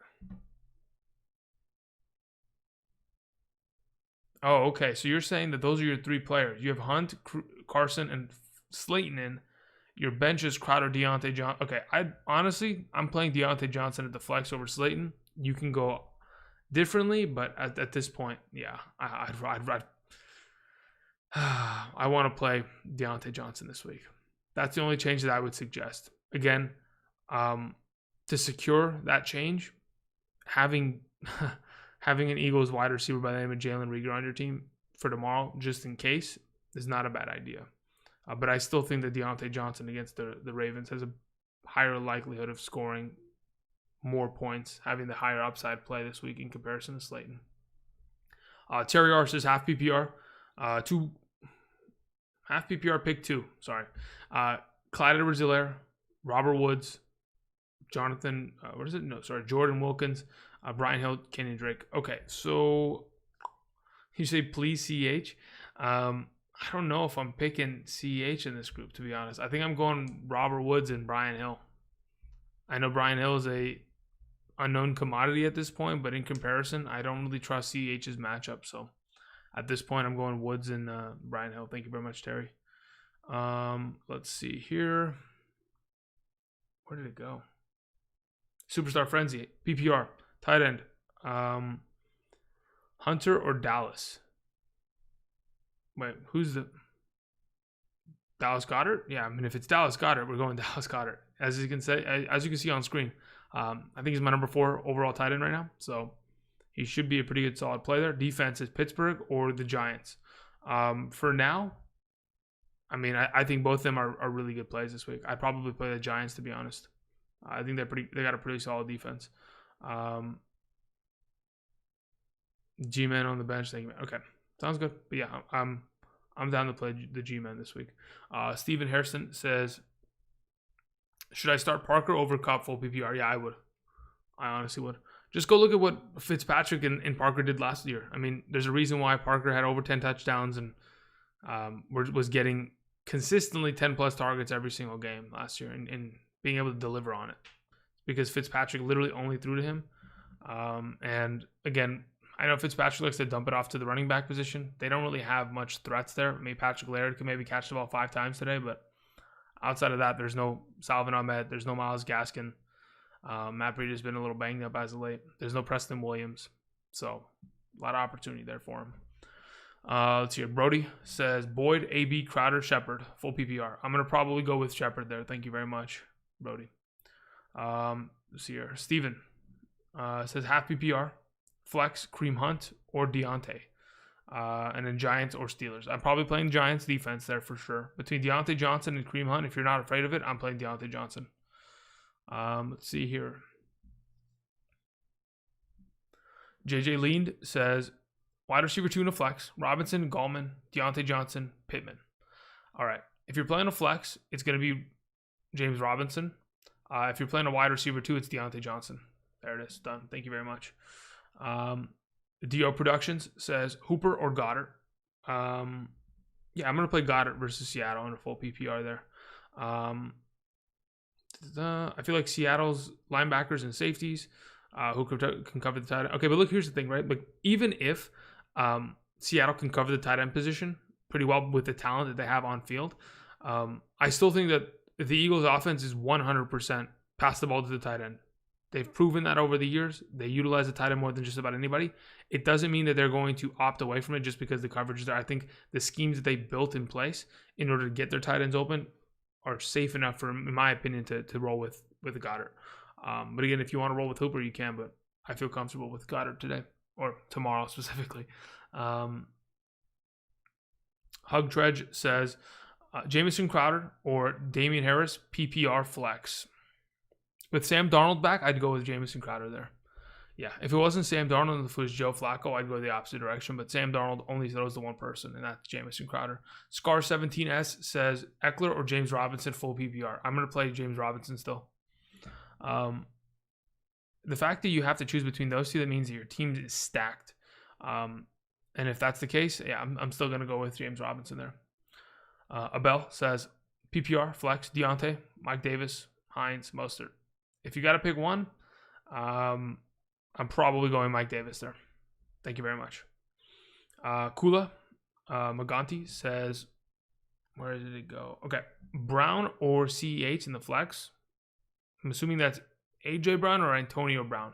Oh, okay. So you're saying that those are your 3 players. You have Hunt, Carson, and Slayton in. Your bench is Crowder, Deontay Johnson. Okay, I'm playing Deontay Johnson at the flex over Slayton. You can go differently, but at this point, yeah, I want to play Deontay Johnson this week. That's the only change that I would suggest. Again, to secure that change, having an Eagles wide receiver by the name of Jalen Reagor on your team for tomorrow, just in case, is not a bad idea. But I still think that Deontay Johnson against the Ravens has a higher likelihood of scoring more points, having the higher upside play this week in comparison to Slayton. Terry R says half PPR, half PPR pick 2. Sorry, Clyde Edwards-Helaire, Robert Woods, Jordan Wilkins, Brian Hill, Kenyon Drake. Okay, so you say please CH. I don't know if I'm picking CH in this group, to be honest. I think I'm going Robert Woods and Brian Hill. I know Brian Hill is a unknown commodity at this point, but in comparison, I don't really trust CH's matchup. So at this point, I'm going Woods and Brian Hill. Thank you very much, Terry. Let's see here. Where did it go? Superstar Frenzy, PPR, tight end. Hunter or Dallas? Wait, who's the Dallas Goedert? Yeah, I mean, if it's Dallas Goedert, we're going Dallas Goedert. As you can see on screen, I think he's my number 4 overall tight end right now. So he should be a pretty good solid play there. Defense is Pittsburgh or the Giants. For now, I mean, I think both of them are really good plays this week. I'd probably play the Giants, to be honest. I think they got a pretty solid defense. G-Man on the bench. Thank you, man. Okay. Sounds good. But yeah, I'm down to play the G-Man this week. Steven Harrison says, should I start Parker over Kupp full PPR? Yeah, I would. I honestly would. Just go look at what Fitzpatrick and Parker did last year. I mean, there's a reason why Parker had over 10 touchdowns and was getting consistently 10-plus targets every single game last year and being able to deliver on it. Because Fitzpatrick literally only threw to him. And again, I know Fitzpatrick likes to dump it off to the running back position. They don't really have much threats there. Maybe Patrick Laird could maybe catch the ball 5 times today, but outside of that, there's no Salvin Ahmed. There's no Myles Gaskin. Matt Breida has been a little banged up as of late. There's no Preston Williams. So A lot of opportunity there for him. Let's see here. Brody says Boyd, AB, Crowder, Shepard, full PPR. I'm going to probably go with Shepard there. Thank you very much, Brody. Let's see here. Steven says half PPR, flex, Kareem Hunt, or Deontay. And then Giants or Steelers. I'm probably playing Giants defense there for sure. Between Deontay Johnson and Kareem Hunt, if you're not afraid of it, I'm playing Deontay Johnson. Let's see here. JJ Leand says wide receiver 2 in a flex, Robinson, Gallman, Deontay Johnson, Pittman. All right. If you're playing a flex, it's going to be James Robinson. If you're playing a wide receiver 2, it's Deontay Johnson. There it is. Done. Thank you very much. DO Productions says Hooper or Goddard. Yeah, I'm going to play Goddard versus Seattle in a full PPR there. I feel like Seattle's linebackers and safeties who can cover the tight end. Okay, but look, here's the thing, right? Like, even if Seattle can cover the tight end position pretty well with the talent that they have on field, I still think that the Eagles' offense is 100% pass the ball to the tight end. They've proven that over the years. They utilize the tight end more than just about anybody. It doesn't mean that they're going to opt away from it just because the coverage is there. I think the schemes that they built in place in order to get their tight ends open are safe enough for, in my opinion, to roll with Goddard. But again, if you want to roll with Hooper, you can, but I feel comfortable with Goddard today, or tomorrow specifically. Hug Dredge says, Jamison Crowder or Damian Harris, PPR flex. With Sam Darnold back, I'd go with Jamison Crowder there. Yeah, if it wasn't Sam Darnold and if it was Joe Flacco, I'd go the opposite direction. But Sam Darnold only throws to one person, and that's Jamison Crowder. Scar17S says Eckler or James Robinson full PPR. I'm going to play James Robinson still. The fact that you have to choose between those two, that means that your team is stacked. And if that's the case, yeah, I'm still going to go with James Robinson there. Abel says PPR, flex, Deontay, Mike Davis, Hines, Mostert. If you got to pick one, I'm probably going Mike Davis there. Thank you very much. Kula Maganti says, where did it go? Okay, Brown or CEH in the flex. I'm assuming that's AJ Brown or Antonio Brown.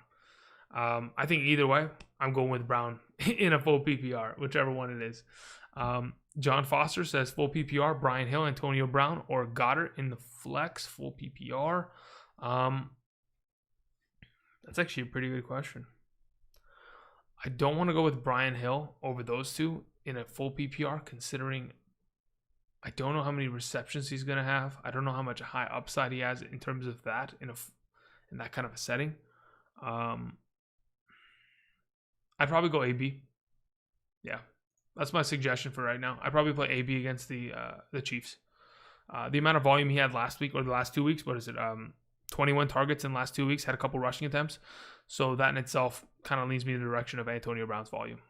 I think either way, I'm going with Brown in a full PPR, whichever one it is. John Foster says full PPR, Brian Hill, Antonio Brown, or Goddard in the flex, full PPR. That's actually a pretty good question. I don't want to go with Brian Hill over those two in a full PPR, considering I don't know how many receptions he's going to have. I don't know how much high upside he has in terms of that in that kind of a setting. I'd probably go AB. Yeah, that's my suggestion for right now. I'd probably play AB against the Chiefs. The amount of volume he had last week or the last 2 weeks, what is it? 21 targets in the last 2 weeks, had a couple rushing attempts. So that in itself kind of leads me in the direction of Antonio Brown's volume.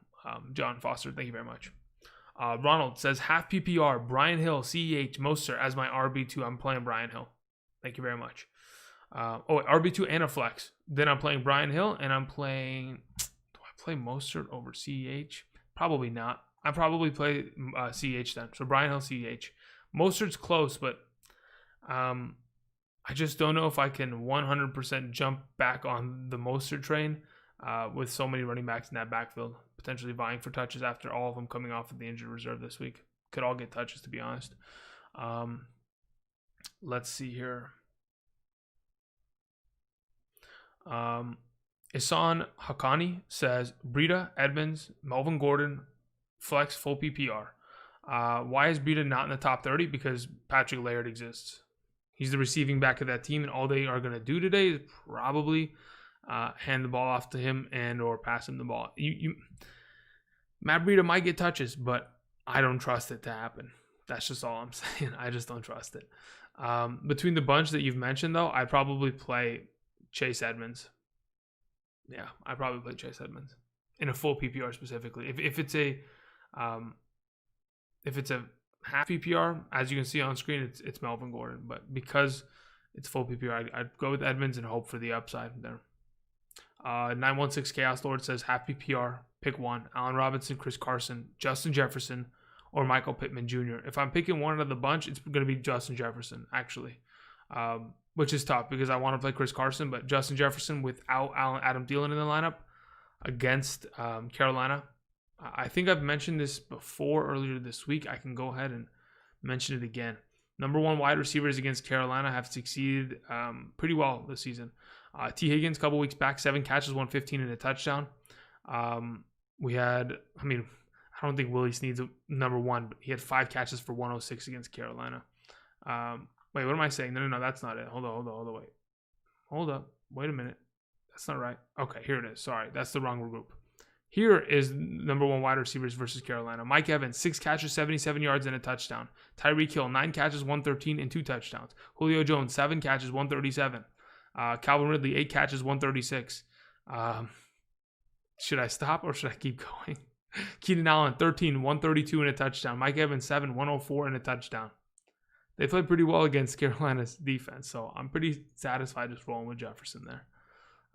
John Foster, thank you very much. Ronald says, half PPR, Brian Hill, CEH, Mostert as my RB2. I'm playing Brian Hill. Thank you very much. RB2 and a flex. Then I'm playing Brian Hill, and I'm playing... Do I play Mostert over CEH? Probably not. I probably play CEH then. So Brian Hill, CEH. Mostert's close, but... I just don't know if I can 100% jump back on the Mostert train with so many running backs in that backfield, potentially vying for touches after all of them coming off of the injured reserve this week. Could all get touches, to be honest. Let's see here. Isan Hakani says, Breida, Edmonds, Melvin Gordon, flex, full PPR. Why is Breida not in the top 30? Because Patrick Laird exists. He's the receiving back of that team, and all they are going to do today is probably hand the ball off to him and or pass him the ball. Matt Breida might get touches, but I don't trust it to happen. That's just all I'm saying. I just don't trust it. Between the bunch that you've mentioned, though, I'd probably play Chase Edmonds. Yeah, I'd probably play Chase Edmonds in a full PPR specifically. If it's a half PPR, as you can see on screen, it's Melvin Gordon. But because it's full PPR, I'd go with Edmonds and hope for the upside there. 916 Chaos Lord says half PPR, pick one. Allen Robinson, Chris Carson, Justin Jefferson, or Michael Pittman Jr. If I'm picking one out of the bunch, it's going to be Justin Jefferson, actually. Which is tough because I want to play Chris Carson, but Justin Jefferson without Adam Thielen in the lineup, against Carolina. I think I've mentioned this before earlier this week. I can go ahead and mention it again. Number one wide receivers against Carolina have succeeded pretty well this season. T. Higgins, a couple weeks back, 7 catches, 115 and a touchdown. We had, I don't think Willie Snead's number one, but he had 5 catches for 106 against Carolina. Wait, what am I saying? No, that's not it. Hold on, wait. Hold up. Wait a minute. That's not right. Okay, here it is. Sorry, that's the wrong group. Here is number one wide receivers versus Carolina. Mike Evans, 6 catches, 77 yards, and a touchdown. Tyreek Hill, 9 catches, 113, and 2 touchdowns. Julio Jones, 7 catches, 137. Calvin Ridley, 8 catches, 136. Should I stop or should I keep going? Keenan Allen, 13, 132, and a touchdown. Mike Evans, 7, 104, and a touchdown. They played pretty well against Carolina's defense, so I'm pretty satisfied just rolling with Jefferson there.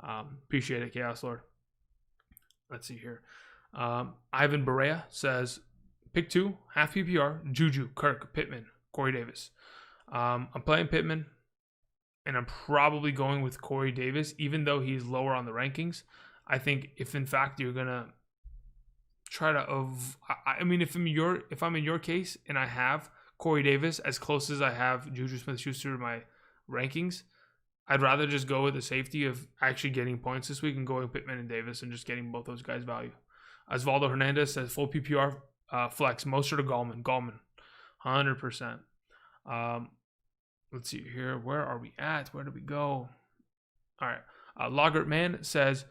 Appreciate it, Chaos Lord. Let's see here. Ivan Berea says, pick 2, half PPR, Juju, Kirk, Pittman, Corey Davis. I'm playing Pittman, and I'm probably going with Corey Davis, even though he's lower on the rankings. I think if, in fact, you're going to try to... if I'm in your case and I have Corey Davis as close as I have Juju Smith-Schuster in my rankings, I'd rather just go with the safety of actually getting points this week and going Pittman and Davis and just getting both those guys value. Osvaldo Hernandez says full PPR flex, Mostert or Gallman. 100%. Let's see here. Where are we at? Where do we go? All right. Logert Man says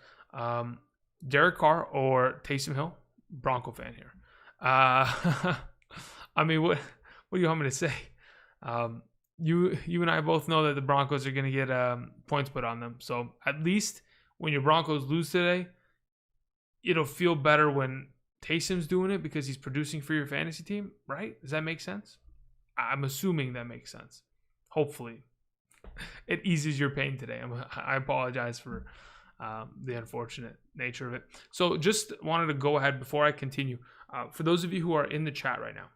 Derek Carr or Taysom Hill. Bronco fan here. What do you want me to say? You and I both know that the Broncos are going to get points put on them. So at least when your Broncos lose today, it'll feel better when Taysom's doing it because he's producing for your fantasy team, right? Does that make sense? I'm assuming that makes sense. Hopefully. It eases your pain today. I apologize for the unfortunate nature of it. So just wanted to go ahead before I continue. For those of you who are in the chat right now,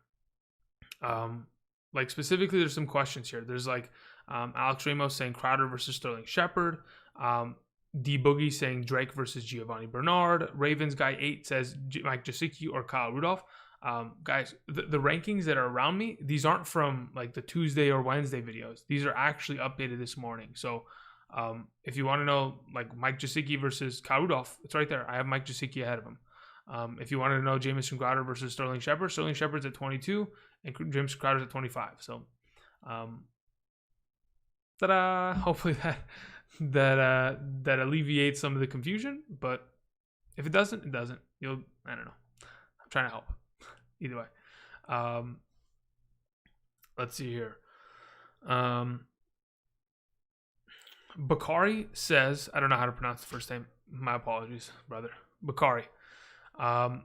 specifically, there's some questions here. There's Alex Ramos saying Crowder versus Sterling Shepard. D Boogie saying Drake versus Giovanni Bernard. Ravens Guy 8 says Mike Gesicki or Kyle Rudolph. Guys, the rankings that are around me, these aren't from the Tuesday or Wednesday videos. These are actually updated this morning. So if you want to know Mike Gesicki versus Kyle Rudolph, it's right there. I have Mike Gesicki ahead of him. If you wanted to know Jamison Crowder versus Sterling Shepard's at 22 and James Crowder's at 25. So, ta-da! Hopefully that alleviates some of the confusion. But if it doesn't, it doesn't. I don't know. I'm trying to help. Either way. Let's see here. Bakari says, I don't know how to pronounce the first name. My apologies, brother. Bakari. Allen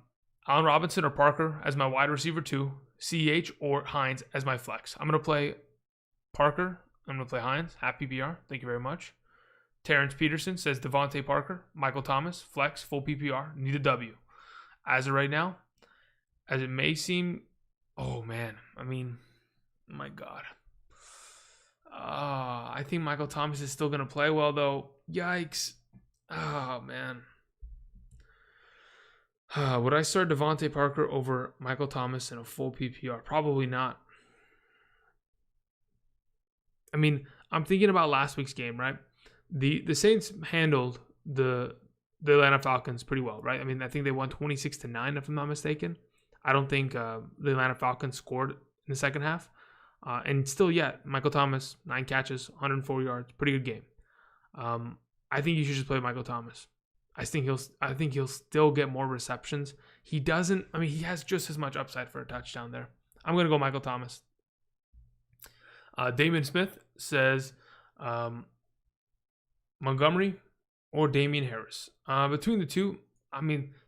Robinson or Parker as my wide receiver 2, CEH or Hines as my flex. I'm going to play Parker. I'm going to play Hines. Half PPR. Thank you very much. Terrence Peterson says Devontae Parker, Michael Thomas, flex, full PPR. Need a W. As of right now, as it may seem, oh man, my God. I think Michael Thomas is still going to play well though. Yikes. Oh man. Would I start Devontae Parker over Michael Thomas in a full PPR? Probably not. I'm thinking about last week's game, right? The Saints handled the Atlanta Falcons pretty well, right? I think they won 26-9, if I'm not mistaken. I don't think the Atlanta Falcons scored in the second half. And still yet, Michael Thomas, 9 catches, 104 yards, pretty good game. I think you should just play Michael Thomas. I think he'll still get more receptions. He has just as much upside for a touchdown there. I'm going to go Michael Thomas. Damon Smith says Montgomery or Damian Harris. Between the two,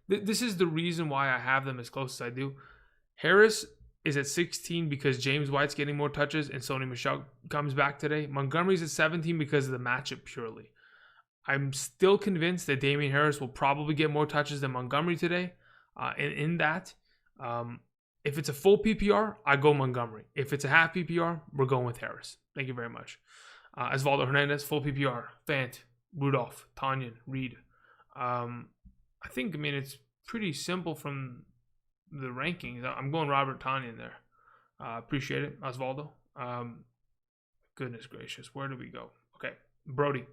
this is the reason why I have them as close as I do. Harris is at 16 because James White's getting more touches and Sony Michel comes back today. Montgomery's at 17 because of the matchup purely. I'm still convinced that Damian Harris will probably get more touches than Montgomery today. And in that, if it's a full PPR, I go Montgomery. If it's a half PPR, we're going with Harris. Thank you very much. Osvaldo Hernandez, full PPR. Fant, Rudolph, Tanyan, Reed. I mean, it's pretty simple from the rankings. I'm going Robert Tanyan there. Appreciate it, Osvaldo. Goodness gracious, where do we go? Okay, Brody.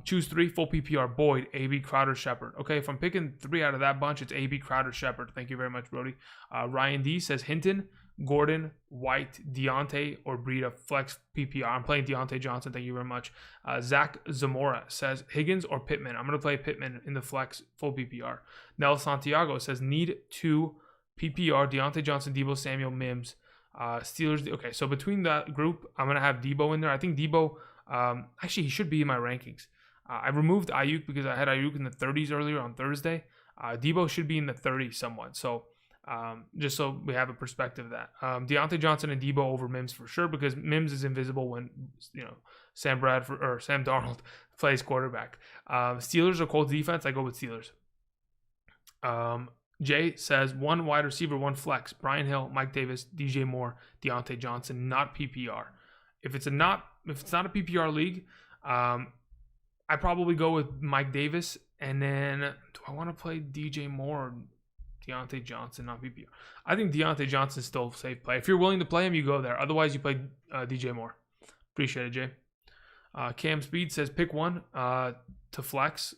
Choose 3 full PPR. Boyd, AB, Crowder, Shepard. Okay, if I'm picking 3 out of that bunch, it's AB, Crowder, Shepard. Thank you very much, Brody. Ryan D says Hinton, Gordon, White, Deontay, or Breida flex PPR. I'm playing Deontay Johnson. Thank you very much. Zach Zamora says Higgins or Pittman. I'm going to play Pittman in the flex full PPR. Nel Santiago says need 2 PPR. Deontay Johnson, Debo Samuel, Mims. Steelers. Okay, so between that group, I'm going to have Debo in there. I think Debo, actually, he should be in my rankings. I removed Ayuk because I had Ayuk in the 30s earlier on Thursday. Debo should be in the 30s somewhat. So just so we have a perspective of that. Deontay Johnson and Debo over Mims for sure, because Mims is invisible when Sam Darnold plays quarterback. Steelers or Colts defense, I go with Steelers. Jay says 1 wide receiver, 1 flex. Brian Hill, Mike Davis, DJ Moore, Deontay Johnson, not PPR. If it's not a PPR league, I probably go with Mike Davis, and then do I want to play DJ Moore or Deontay Johnson, not PPR? I think Deontay Johnson's still a safe play. If you're willing to play him, you go there. Otherwise, you play DJ Moore. Appreciate it, Jay. Cam Speed says pick 1 to flex.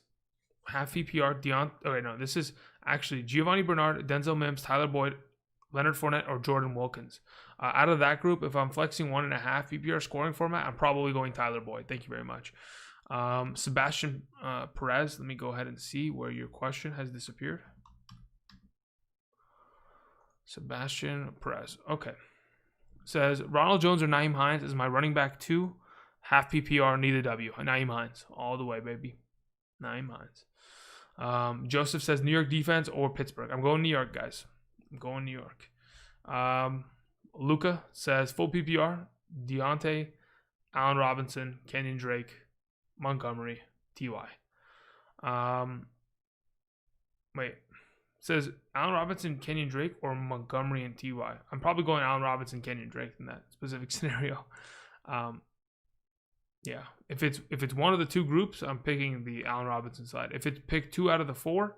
Half PPR, Okay, no, this is actually Giovanni Bernard, Denzel Mims, Tyler Boyd, Leonard Fournette, or Jordan Wilkins. Out of that group, if I'm flexing 1.5 PPR scoring format, I'm probably going Tyler Boyd. Thank you very much. Sebastian Perez, let me go ahead and see where your question has disappeared. Sebastian Perez. Okay. Says Ronald Jones or Nyheim Hines is my running back 2. Half PPR, neither W. Nyheim Hines. All the way, baby. Nyheim Hines. Joseph says New York defense or Pittsburgh. I'm going New York, guys. I'm going New York. Luca says full PPR, Deontay, Allen Robinson, Kenyon Drake, Montgomery, T.Y. Says Allen Robinson, Kenyon Drake, or Montgomery and T.Y. I'm probably going Allen Robinson, Kenyon Drake in that specific scenario. Yeah, if it's one of the 2 groups, I'm picking the Allen Robinson side. If it's pick 2 out of the 4,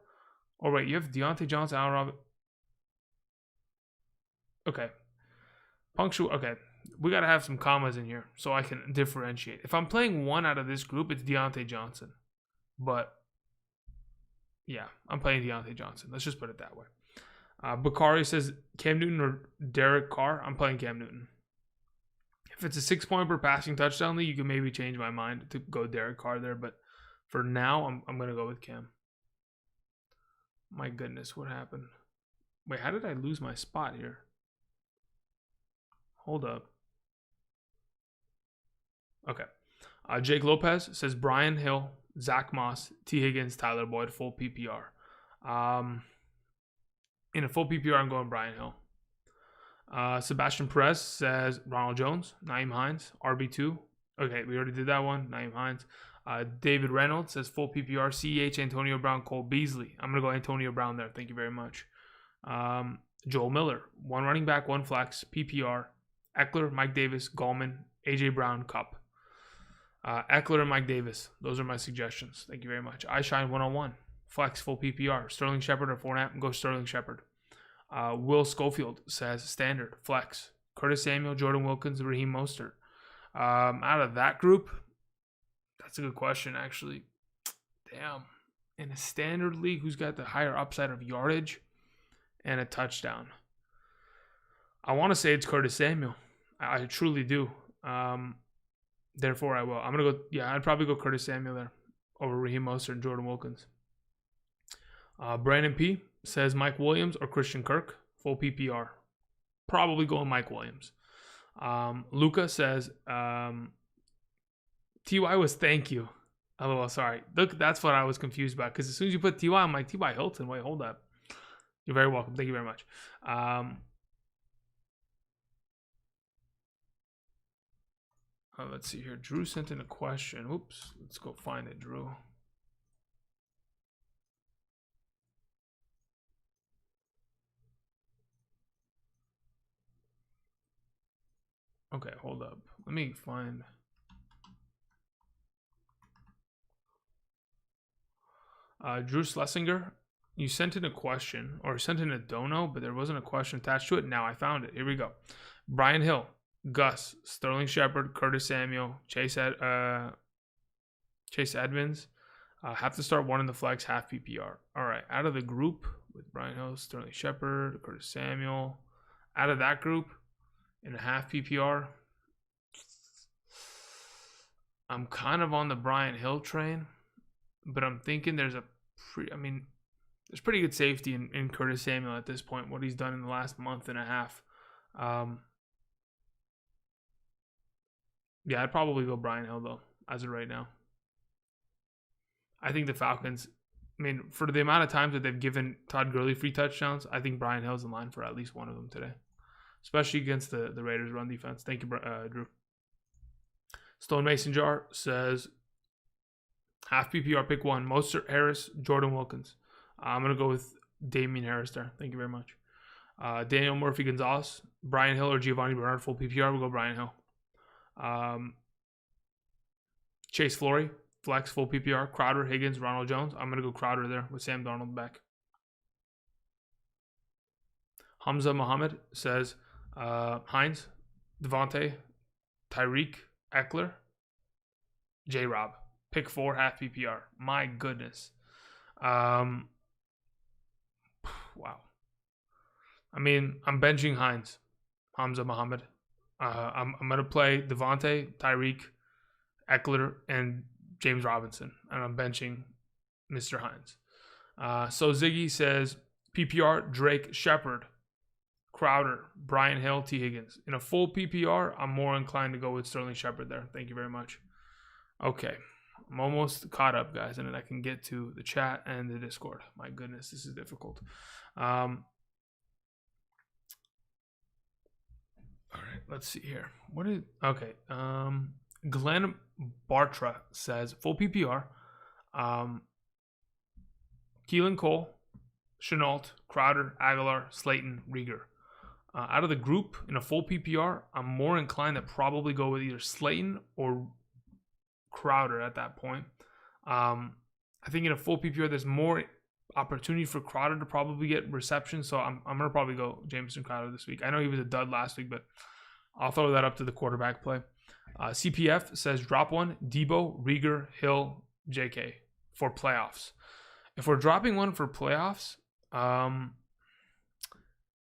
oh wait, you have Deontay Johnson, Allen Robinson. Okay. Okay, we got to have some commas in here so I can differentiate. If I'm playing 1 out of this group, it's Deontay Johnson. But, yeah, I'm playing Deontay Johnson. Let's just put it that way. Bakari says Cam Newton or Derek Carr. I'm playing Cam Newton. If it's a 6-point per passing touchdown league, you can maybe change my mind to go Derek Carr there. But for now, I'm going to go with Cam. My goodness, what happened? Wait, how did I lose my spot here? Hold up. Okay. Jake Lopez says Brian Hill, Zach Moss, T. Higgins, Tyler Boyd, full PPR. In a full PPR, I'm going Brian Hill. Sebastian Perez says Ronald Jones, Nyheim Hines, RB2. Okay, we already did that one. Nyheim Hines. David Reynolds says full PPR, CEH, Antonio Brown, Cole Beasley. I'm going to go Antonio Brown there. Thank you very much. Joel Miller, 1 running back, 1 flex, PPR. Eckler, Mike Davis, Gallman, AJ Brown, Cup. Eckler and Mike Davis. Those are my suggestions. Thank you very much. I shine 1-on-1. Flex, full PPR. Sterling Shepard or Fournette. Go Sterling Shepard. Will Schofield says standard, flex. Curtis Samuel, Jordan Wilkins, Raheem Mostert. Out of that group, that's a good question, actually. Damn. In a standard league, who's got the higher upside of yardage and a touchdown? I want to say it's Curtis Samuel. I truly do. Therefore, I will. I'm going to go, yeah, I'd probably go Curtis Samuel there over Raheem Mostert and Jordan Wilkins. Brandon P. says Mike Williams or Christian Kirk, full PPR. Probably going Mike Williams. Luca says T.Y. was thank you. LOL, sorry. Look, that's what I was confused about, because as soon as you put T.Y., I'm like, T.Y. Hilton. Wait, hold up. You're very welcome. Thank you very much. Let's see here. Drew sent in a question. Oops. Let's go find it, Drew. Okay, hold up. Let me find. Drew Schlesinger, you sent in a question, or sent in a dono, but there wasn't a question attached to it. Now I found it. Here we go. Brian Hill, Gus, Sterling Shepard, Curtis Samuel, Chase Edmonds. Have to start one in the flex, half PPR. All right, out of the group with Brian Hill, Sterling Shepard, Curtis Samuel, out of that group in a half PPR, I'm kind of on the Brian Hill train, but I'm thinking there's there's pretty good safety in Curtis Samuel at this point, what he's done in the last month and a half. Yeah, I'd probably go Brian Hill, though, as of right now. I think the Falcons, for the amount of times that they've given Todd Gurley free touchdowns, I think Brian Hill's in line for at least one of them today, especially against the Raiders' run defense. Thank you, Drew. Stone Mason Jar says, half PPR, pick one. Mostert, Harris, Jordan Wilkins. I'm going to go with Damian Harris there. Thank you very much. Daniel Murphy Gonzalez, Brian Hill or Giovanni Bernard, full PPR. We'll go Brian Hill. Chase Flory, flex, full PPR. Crowder, Higgins, Ronald Jones. I'm going to go Crowder there with Sam Darnold back. Hamza Mohammed says, Hines, Devontae, Tyreek, Eckler, J-Rob. Pick 4, half PPR. My goodness. Wow. I'm benching Hines, Hamza Mohammed. I'm going to play Devontae, Tyreek, Eckler, and James Robinson. And I'm benching Mr. Hines. So Ziggy says, PPR, Drake, Shepard, Crowder, Brian Hill, T. Higgins. In a full PPR, I'm more inclined to go with Sterling Shepard there. Thank you very much. Okay. I'm almost caught up, guys, and then I can get to the chat and the Discord. My goodness, this is difficult. All right, let's see here. Glenn Bartra says, full PPR, Keelan Cole, Chenault, Crowder, Aguilar, Slayton, Rieger. Out of the group, in a full PPR, I'm more inclined to probably go with either Slayton or Crowder at that point. I think in a full PPR, there's more opportunity for Crowder to probably get reception, so I'm going to probably go Jameson Crowder this week. I know he was a dud last week, but I'll throw that up to the quarterback play. CPF says drop one, Debo, Rieger, Hill, JK for playoffs. If we're dropping one for playoffs,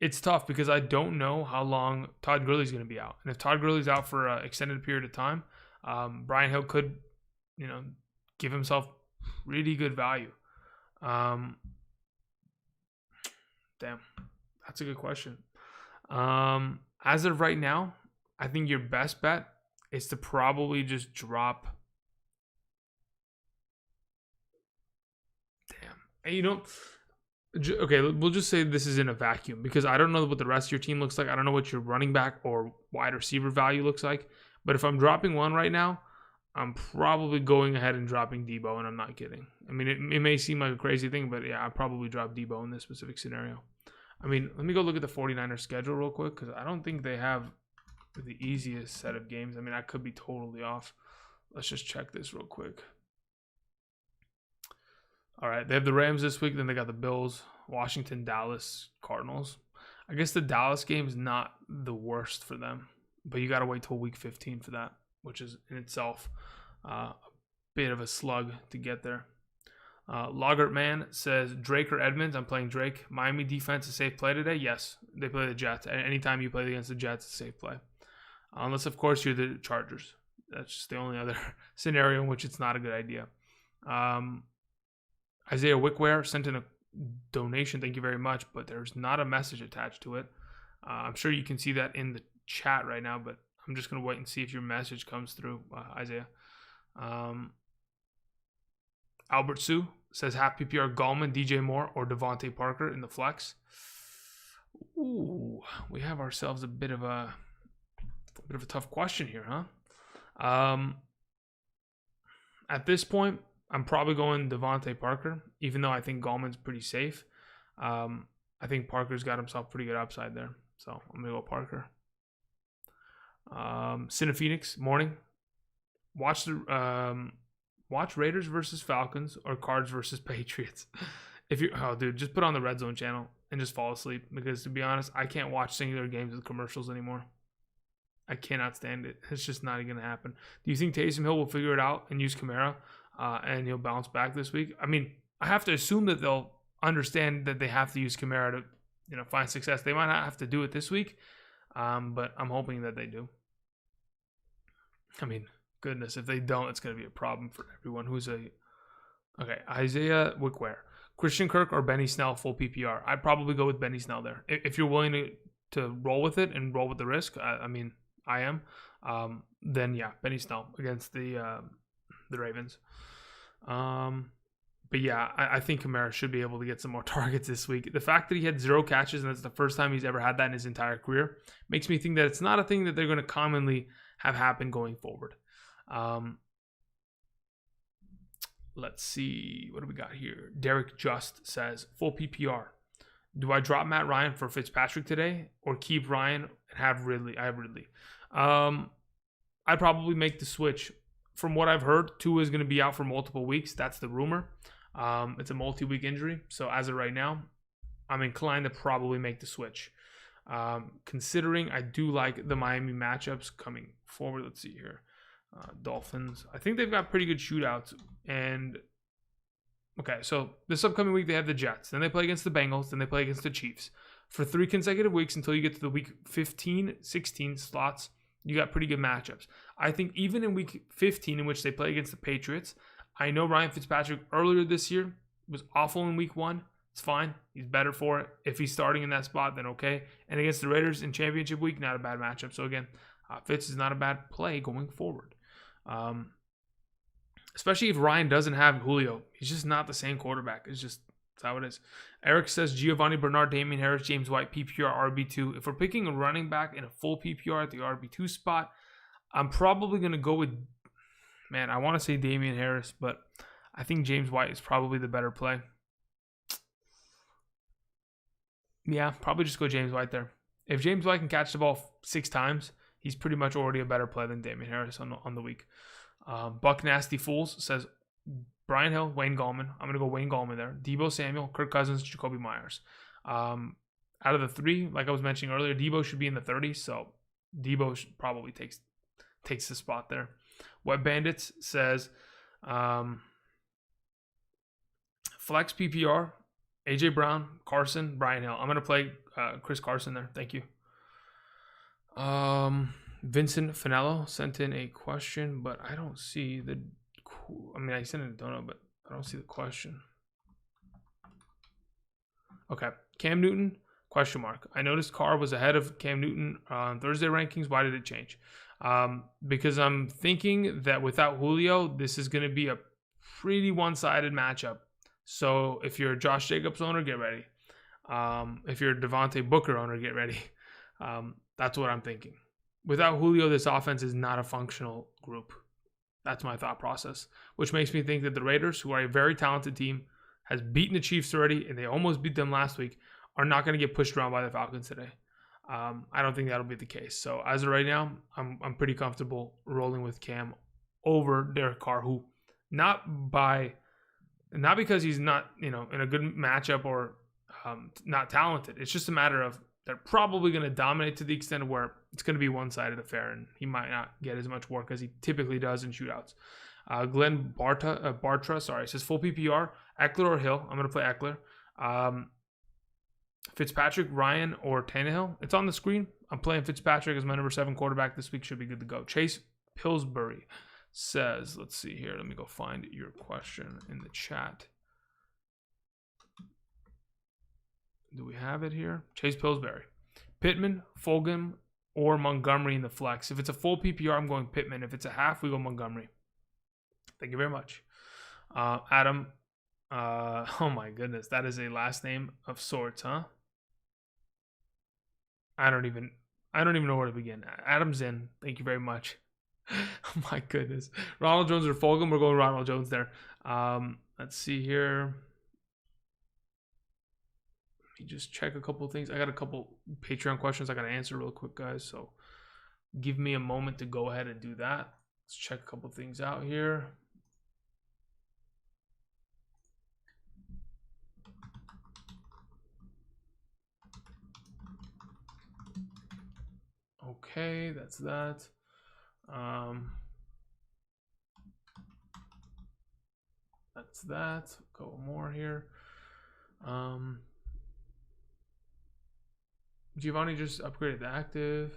it's tough because I don't know how long Todd Gurley's going to be out. And if Todd Gurley's out for an extended period of time, Brian Hill could, give himself really good value. Damn, that's a good question. As of right now, I think your best bet is to probably just drop. Damn. And okay, we'll just say this is in a vacuum because I don't know what the rest of your team looks like. I don't know what your running back or wide receiver value looks like. But if I'm dropping one right now, I'm probably going ahead and dropping Debo, and I'm not kidding. It may seem like a crazy thing, but yeah, I'll probably drop Debo in this specific scenario. Let me go look at the 49ers schedule real quick because I don't think they have the easiest set of games. I could be totally off. Let's just check this real quick. All right, they have the Rams this week, then they got the Bills, Washington, Dallas, Cardinals. I guess the Dallas game is not the worst for them, but you got to wait till week 15 for that, which is in itself a bit of a slug to get there. Logart Man says, Drake or Edmonds? I'm playing Drake. Miami defense is safe play today? Yes, they play the Jets. Anytime you play against the Jets, it's a safe play. Unless, of course, you're the Chargers. That's just the only other scenario in which it's not a good idea. Isaiah Wickware sent in a donation. Thank you very much, but there's not a message attached to it. I'm sure you can see that in the chat right now, but I'm just going to wait and see if your message comes through, Isaiah. Albert Sue says half PPR Gallman, DJ Moore, or Devontae Parker in the flex. Ooh, we have ourselves a bit of a tough question here, huh? At this point, I'm probably going Devontae Parker, even though I think Gallman's pretty safe. I think Parker's got himself pretty good upside there, so I'm gonna go Parker. Cinephoenix, morning. Watch the watch Raiders versus Falcons or Cards versus Patriots. If you, oh dude, just put on the Red Zone channel and just fall asleep, because to be honest, I can't watch singular games with commercials anymore. I cannot stand it. It's just not going to happen. Do you think Taysom Hill will figure it out and use Kamara and he'll bounce back this week? I mean, I have to assume that they'll understand that they have to use Kamara to, find success. They might not have to do it this week, but I'm hoping that they do. I mean, goodness, if they don't, it's going to be a problem for everyone who's a... Okay, Isaiah Wickware. Christian Kirk or Benny Snell full PPR? I'd probably go with Benny Snell there. If you're willing to roll with it and roll with the risk, I mean, I am. Then yeah, Benny Snell against the Ravens. But yeah, I think Kamara should be able to get some more targets this week. The fact that he had 0 catches and that's the first time he's ever had that in his entire career makes me think that it's not a thing that they're going to commonly have happen going forward. Let's see. What do we got here? Derek Just says, full PPR. Do I drop Matt Ryan for Fitzpatrick today or keep Ryan and have Ridley? I have Ridley. I'd probably make the switch. From what I've heard, Tua is going to be out for multiple weeks. That's the rumor. It's a multi-week injury. So as of right now, I'm inclined to probably make the switch. Considering I do like the Miami matchups coming forward. Let's see here. Dolphins. I think they've got pretty good shootouts. And okay, so this upcoming week they have the Jets. Then they play against the Bengals. Then they play against the Chiefs. For 3 consecutive weeks until you get to the week 15, 16 slots, you got pretty good matchups. I think even in week 15, in which they play against the Patriots, I know Ryan Fitzpatrick earlier this year was awful in week 1. It's fine. He's better for it. If he's starting in that spot, then okay. And against the Raiders in championship week, not a bad matchup. So again, Fitz is not a bad play going forward. Especially if Ryan doesn't have Julio. He's just not the same quarterback. That's how it is. Eric says Giovanni Bernard, Damian Harris, James White, PPR, RB2. If we're picking a running back in a full PPR at the RB2 spot, I'm probably going to go with, I want to say Damian Harris, but I think James White is probably the better play. Yeah, probably just go James White there. If James White can catch the ball 6 times, he's pretty much already a better play than Damian Harris on the week. Buck Nasty Fools says Brian Hill, Wayne Gallman. I'm going to go Wayne Gallman there. Debo Samuel, Kirk Cousins, Jacoby Myers. Out of the 3, like I was mentioning earlier, Debo should be in the 30s, so Debo probably takes the spot there. Web Bandits says flex PPR, AJ Brown, Carson, Brian Hill. I'm going to play Chris Carson there. Thank you. Vincent Finello sent in a question, but I don't see the... I sent in a donut, but I don't see the question. Okay. Cam Newton, question mark. I noticed Carr was ahead of Cam Newton on Thursday rankings. Why did it change? Because I'm thinking that without Julio, this is going to be a pretty one-sided matchup. So if you're a Josh Jacobs owner, get ready. If you're a Devontae Booker owner, get ready. That's what I'm thinking. Without Julio, this offense is not a functional group. That's my thought process, which makes me think that the Raiders, who are a very talented team, has beaten the Chiefs already, and they almost beat them last week, are not going to get pushed around by the Falcons today. I don't think that'll be the case. So as of right now, I'm pretty comfortable rolling with Cam over Derek Carr, who not because he's not in a good matchup or not talented. It's just a matter of they're probably going to dominate to the extent of where it's going to be one-sided affair, and he might not get as much work as he typically does in shootouts. Glenn Bartra, says full PPR, Eckler or Hill. I'm going to play Eckler. Fitzpatrick, Ryan, or Tannehill. It's on the screen. I'm playing Fitzpatrick as my number 7 quarterback this week. Should be good to go. Chase Pillsbury says, let's see here. Let me go find your question in the chat. Do we have it here? Chase Pillsbury. Pittman, Fulgham, or Montgomery in the flex. If it's a full PPR, I'm going Pittman. If it's a half, we go Montgomery. Thank you very much. Adam. Oh my goodness. That is a last name of sorts, huh? I don't even know where to begin. Adam's in. Thank you very much. Oh my goodness. Ronald Jones or Fulgham? We're going Ronald Jones there. Let's see here. Let me just check a couple of things. I got a couple Patreon questions I got to answer real quick, guys. So give me a moment to go ahead and do that. Let's check a couple of things out here. Okay, that's that. That's that. A couple more here. Giovanni just upgraded the active.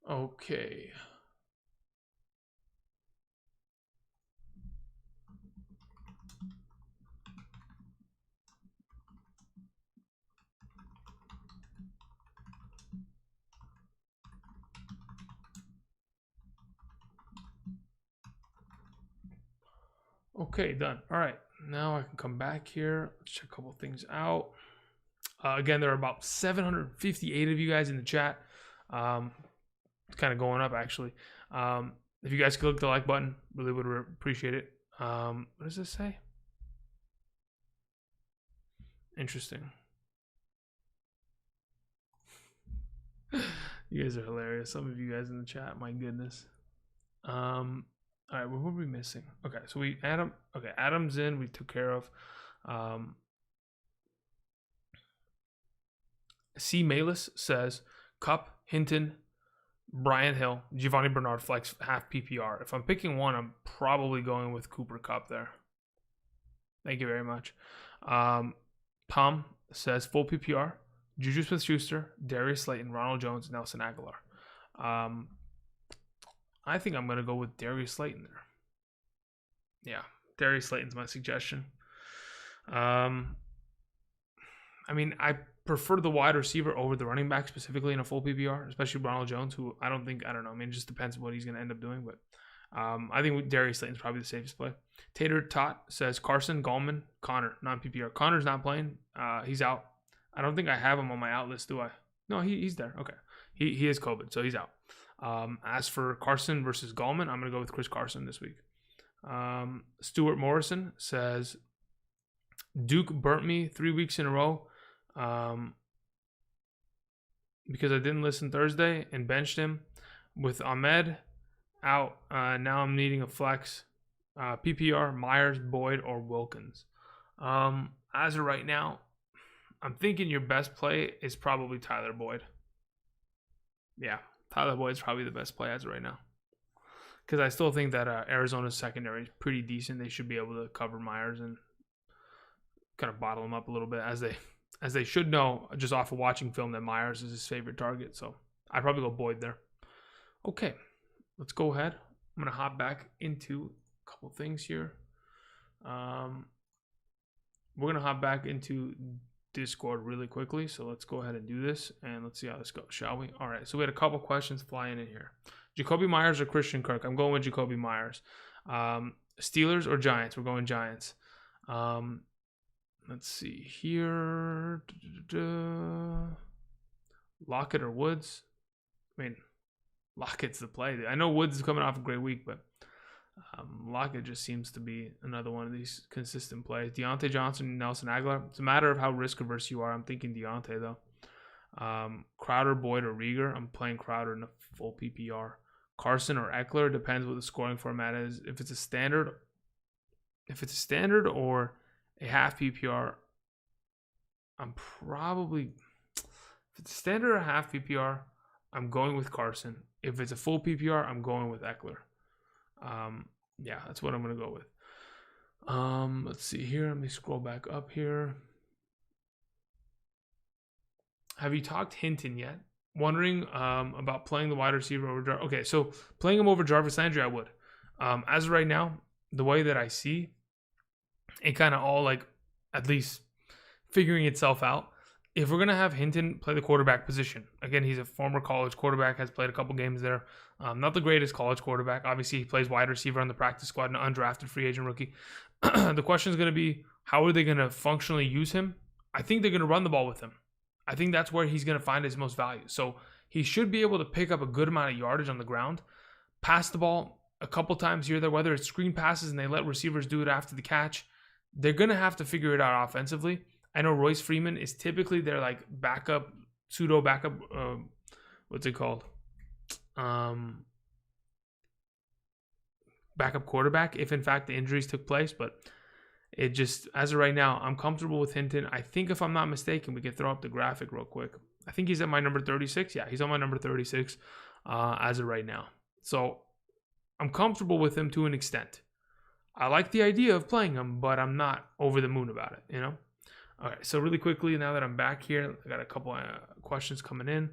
Okay. Okay, done. All right. Now I can come back here. Let's check a couple things out. Again, there are about 758 of you guys in the chat. It's kind of going up, actually. If you guys could click the like button, really would appreciate it. What does this say? Interesting. You guys are hilarious. Some of you guys in the chat, my goodness. All right, what were we missing? Okay, so Adam's in, we took care of. C. Malis says Cup, Hinton, Brian Hill, Giovanni Bernard flex half PPR. If I'm picking one, I'm probably going with Cooper Kupp there. Thank you very much. Tom says full PPR, Juju Smith-Schuster, Darius Slayton, Ronald Jones, Nelson Aguilar. I think I'm going to go with Darius Slayton there. Yeah, Darius Slayton's my suggestion. I mean, I prefer the wide receiver over the running back, specifically in a full PPR, especially Ronald Jones, who I don't know. I mean, it just depends on what he's going to end up doing. But I think Darius Slayton's probably the safest play. Tater Tot says Carson, Gallman, Connor, non-PPR. Connor's not playing. He's out. I don't think I have him on my out list, do I? No, he's there. Okay. He is COVID, so he's out. As for Carson versus Gallman, I'm going to go with Chris Carson this week. Stuart Morrison says Duke burnt me 3 weeks in a row because I didn't listen Thursday and benched him with Ahmed out. Now I'm needing a flex. PPR, Myers, Boyd, or Wilkins. As of right now, I'm thinking your best play is probably Tyler Boyd. Yeah, Tyler Boyd's probably the best play as of right now. Because I still think that Arizona's secondary is pretty decent. They should be able to cover Myers and kind of bottle him up a little bit, as they should know just off of watching film that Myers is his favorite target. So I'd probably go Boyd there. Okay, let's go ahead. I'm going to hop back into a couple things here. We're going to hop back into Discord really quickly. So let's go ahead and do this and let's see how this goes, shall we? All right, so we had a couple questions flying in here. Jacoby Myers or Christian Kirk? I'm going with Jacoby Myers. Steelers or Giants? We're going Giants. Let's see here. Lockett or Woods? I mean, Lockett's the play. I know Woods is coming off a great week, but Lockett just seems to be another one of these consistent plays. Deontay Johnson, Nelson Aguilar. It's a matter of how risk averse you are. I'm thinking Deontay though. Crowder, Boyd, or Rieger. I'm playing Crowder in a full PPR. Carson or Eckler, depends what the scoring format is. If it's a standard or a half PPR, I'm probably, if it's a standard or a half PPR, I'm going with Carson. If it's a full PPR, I'm going with Eckler. Yeah, that's what I'm going to go with. Let's see here. Let me scroll back up here. Have you talked Hinton yet? Wondering about playing the wide receiver over Jarvis. Okay, so playing him over Jarvis Landry, I would. As of right now, the way that I see it kind of all like at least figuring itself out. If we're going to have Hinton play the quarterback position, again, he's a former college quarterback, has played a couple games there. Not the greatest college quarterback. Obviously, he plays wide receiver on the practice squad, an undrafted free agent rookie. The question is going to be, how are they going to functionally use him? I think they're going to run the ball with him. I think that's where he's going to find his most value. So he should be able to pick up a good amount of yardage on the ground, pass the ball a couple times here or there, whether it's screen passes and they let receivers do it after the catch. They're going to have to figure it out offensively. I know Royce Freeman is typically their like backup, pseudo backup, what's it called? backup quarterback if in fact the injuries took place, but it just, as of right now, I'm comfortable with Hinton. I think if I'm not mistaken, we can throw up the graphic real quick. I think he's at my number 36. Yeah, he's on my number 36 as of right now. So I'm comfortable with him to an extent. I like the idea of playing him, but I'm not over the moon about it, you know? All right, so really quickly, now that I'm back here, I got a couple questions coming in.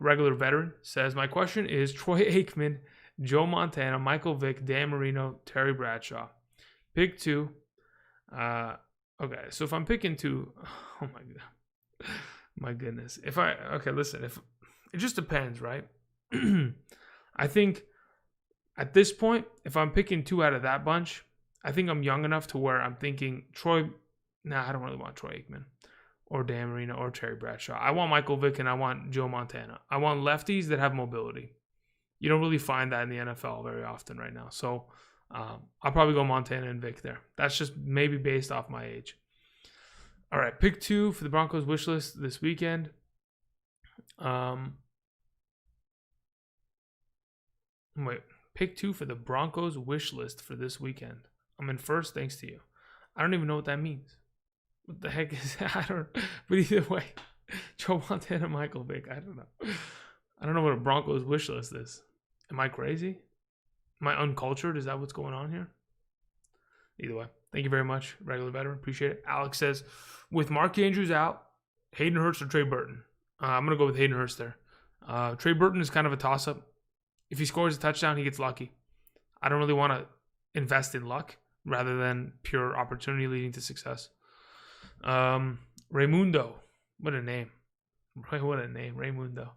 Regular veteran says, my question is Troy Aikman, Joe Montana, Michael Vick, Dan Marino, Terry Bradshaw. Pick 2. Okay, so if I'm picking 2, oh my god, my goodness. Listen, if it just depends, right? I think at this point, if I'm picking 2 out of that bunch, I think I'm young enough to where I'm thinking Troy. Nah, I don't really want Troy Aikman or Dan Marino or Terry Bradshaw. I want Michael Vick and I want Joe Montana. I want lefties that have mobility. You don't really find that in the NFL very often right now. So I'll probably go Montana and Vick there. That's just maybe based off my age. All right, pick 2 for the Broncos wish list this weekend. Pick 2 for the Broncos wish list for this weekend. I'm in first thanks to you. I don't even know what that means. What the heck is that? But either way, Joe Montana, Michael Vick. I don't know. I don't know what a Broncos wish list is. Am I crazy? Am I uncultured? Is that what's going on here? Either way, thank you very much, regular veteran. Appreciate it. Alex says, with Mark Andrews out, Hayden Hurst or Trey Burton? I'm going to go with Hayden Hurst there. Trey Burton is kind of a toss-up. If he scores a touchdown, he gets lucky. I don't really want to invest in luck rather than pure opportunity leading to success. Raymundo. What a name. What a name. Raymundo.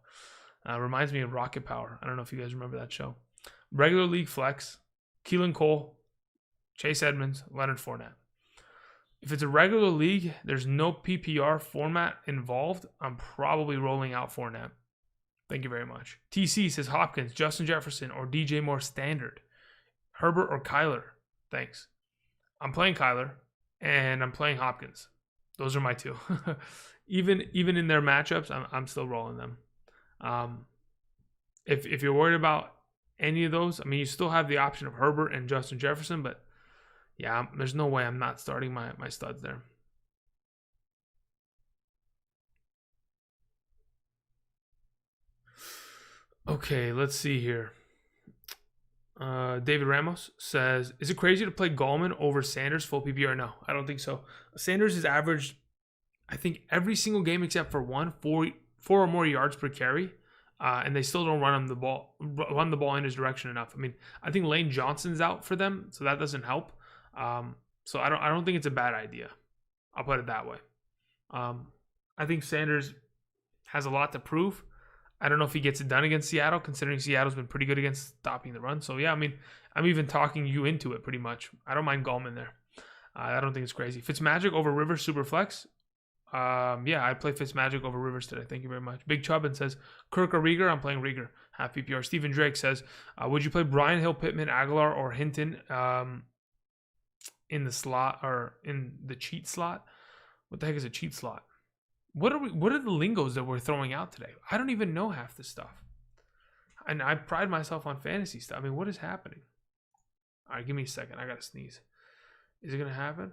Reminds me of Rocket Power. I don't know if you guys remember that show. Regular league flex. Keelan Cole. Chase Edmonds. Leonard Fournette. If it's a regular league, there's no PPR format involved. I'm probably rolling out Fournette. Thank you very much. TC says Hopkins, Justin Jefferson, or DJ Moore standard. Herbert or Kyler. Thanks. I'm playing Kyler, and I'm playing Hopkins. Those are my 2. even in their matchups, I'm still rolling them. If you're worried about any of those, I mean, you still have the option of Herbert and Justin Jefferson, but yeah, there's no way I'm not starting my studs there. Okay, let's see here. David Ramos says, is it crazy to play Gallman over Sanders full PPR? No, I don't think so. Sanders has averaged, I think, every single game except for 4 or more yards per carry, and they still don't run the ball in his direction enough. I mean, I think Lane Johnson's out for them, so that doesn't help. So I don't think it's a bad idea. I'll put it that way. I think Sanders has a lot to prove. I don't know if he gets it done against Seattle, considering Seattle's been pretty good against stopping the run. So, yeah, I mean, I'm even talking you into it pretty much. I don't mind Gallman there. I don't think it's crazy. Fitzmagic over Rivers, super flex. Yeah, I play Fitzmagic over Rivers today. Thank you very much. Big Chubbin says, Kirk or Rieger? I'm playing Rieger. Half PPR. Stephen Drake says, would you play Brian Hill, Pittman, Aguilar, or Hinton in the slot or in the cheat slot? What the heck is a cheat slot? What are the lingos that we're throwing out today? I don't even know half this stuff. And I pride myself on fantasy stuff. I mean, what is happening? All right, give me a second. I got to sneeze. Is it going to happen?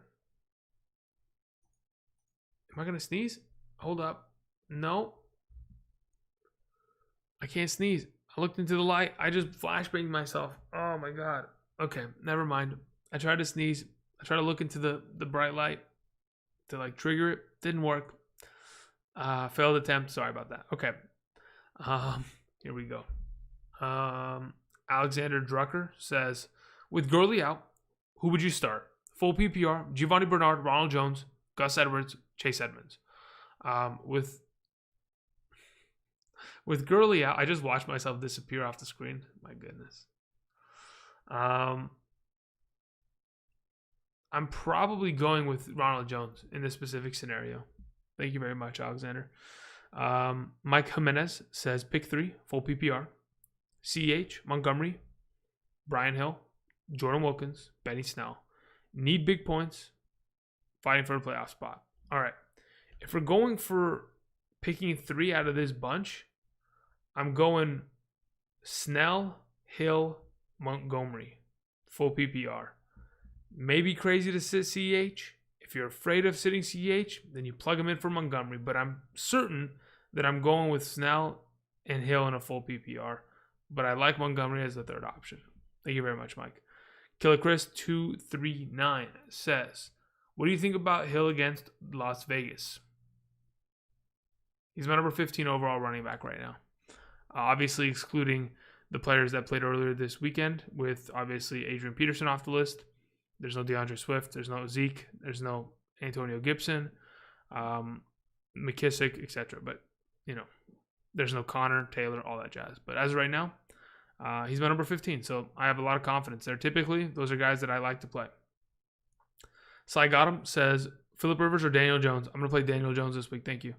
Am I going to sneeze? Hold up. No. I can't sneeze. I looked into the light. I just flashbanged myself. Oh, my God. Okay, never mind. I tried to sneeze. I tried to look into the bright light to, like, trigger it. Didn't work. Failed attempt. Sorry about that. Okay. Here we go. Alexander Drucker says, with Gurley out, who would you start? Full PPR, Giovanni Bernard, Ronald Jones, Gus Edwards, Chase Edmonds. With Gurley out, I just watched myself disappear off the screen. My goodness. I'm probably going with Ronald Jones in this specific scenario. Thank you very much, Alexander. Mike Jimenez says, pick 3, full PPR. CH, Montgomery, Brian Hill, Jordan Wilkins, Benny Snell. Need big points, fighting for a playoff spot. All right. If we're going for picking 3 out of this bunch, I'm going Snell, Hill, Montgomery, full PPR. Maybe crazy to sit CH. If you're afraid of sitting CH, then you plug him in for Montgomery. But I'm certain that I'm going with Snell and Hill in a full PPR. But I like Montgomery as the third option. Thank you very much, Mike. Killer Chris 239 says, what do you think about Hill against Las Vegas? He's my number 15 overall running back right now. Obviously excluding the players that played earlier this weekend, with obviously Adrian Peterson off the list. There's no DeAndre Swift. There's no Zeke. There's no Antonio Gibson, McKissick, etc. But, there's no Connor, Taylor, all that jazz. But as of right now, he's my number 15. So I have a lot of confidence there. Typically, those are guys that I like to play. Sly Gotham says, Phillip Rivers or Daniel Jones? I'm going to play Daniel Jones this week. Thank you.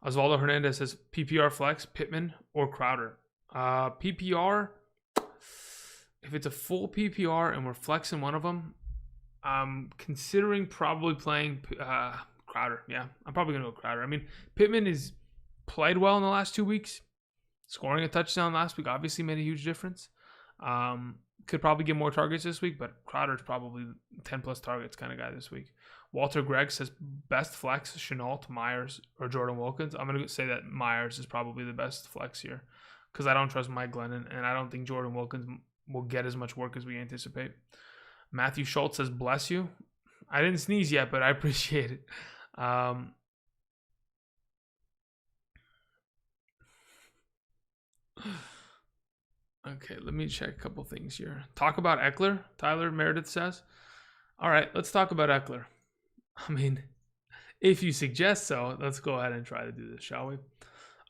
Osvaldo Hernandez says, PPR flex, Pittman or Crowder? PPR, if it's a full PPR and we're flexing one of them, I'm considering probably playing Crowder. Yeah, I'm probably going to go Crowder. I mean, Pittman has played well in the last 2 weeks. Scoring a touchdown last week obviously made a huge difference. Could probably get more targets this week, but Crowder's probably 10-plus targets kind of guy this week. Walter Gregg says, best flex, Chenault, Myers, or Jordan Wilkins. I'm going to say that Myers is probably the best flex here because I don't trust Mike Glennon, and I don't think Jordan Wilkins will get as much work as we anticipate. Matthew Schultz says, bless you. I didn't sneeze yet, but I appreciate it. Okay, let me check a couple things here. Talk about Eckler, Tyler Meredith says. All right, let's talk about Eckler. I mean, if you suggest so, let's go ahead and try to do this, shall we?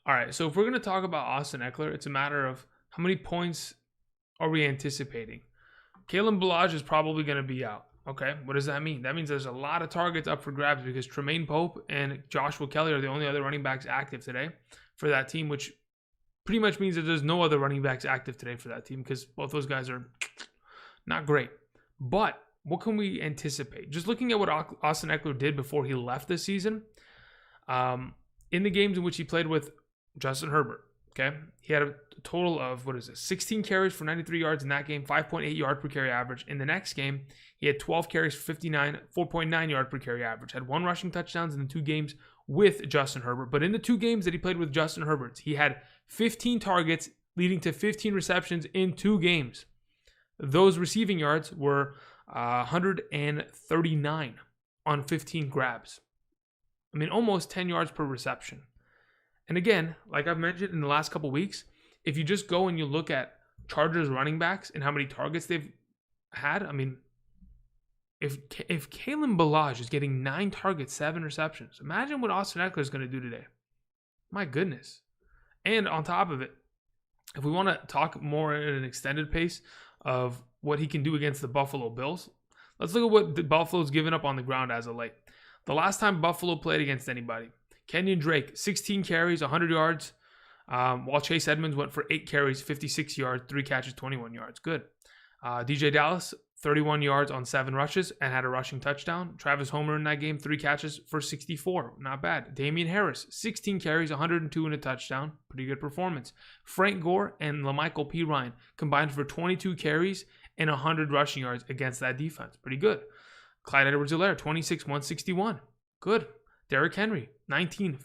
All right, so if we're going to talk about Austin Eckler, it's a matter of how many points are we anticipating? Kalen Ballage is probably going to be out. Okay, what does that mean? That means there's a lot of targets up for grabs because Tremaine Pope and Joshua Kelly are the only other running backs active today for that team, which pretty much means that there's no other running backs active today for that team because both those guys are not great. But what can we anticipate? Just looking at what Austin Eckler did before he left this season, in the games in which he played with Justin Herbert, okay, he had a total of, 16 carries for 93 yards in that game, 5.8 yard per carry average. In the next game, he had 12 carries for 4.9 yard per carry average. Had 1 rushing touchdowns in the 2 games with Justin Herbert. But in the 2 games that he played with Justin Herbert, he had 15 targets leading to 15 receptions in 2 games. Those receiving yards were 139 on 15 grabs. I mean, almost 10 yards per reception. And again, like I've mentioned in the last couple weeks, if you just go and you look at Chargers running backs and how many targets they've had, I mean, if Kalen Ballage is getting 9 targets, 7 receptions, imagine what Austin Eckler is going to do today. My goodness. And on top of it, if we want to talk more at an extended pace of what he can do against the Buffalo Bills, let's look at what the Buffalo's given up on the ground as of late. The last time Buffalo played against anybody, Kenyon Drake, 16 carries, 100 yards, while Chase Edmonds went for 8 carries, 56 yards, 3 catches, 21 yards. Good. DJ Dallas, 31 yards on 7 rushes and had a rushing touchdown. Travis Homer in that game, 3 catches for 64. Not bad. Damian Harris, 16 carries, 102 and a touchdown. Pretty good performance. Frank Gore and LaMichael P. Ryan combined for 22 carries and 100 rushing yards against that defense. Pretty good. Clyde Edwards-Helaire, 26, 161. Good. Derrick Henry, 19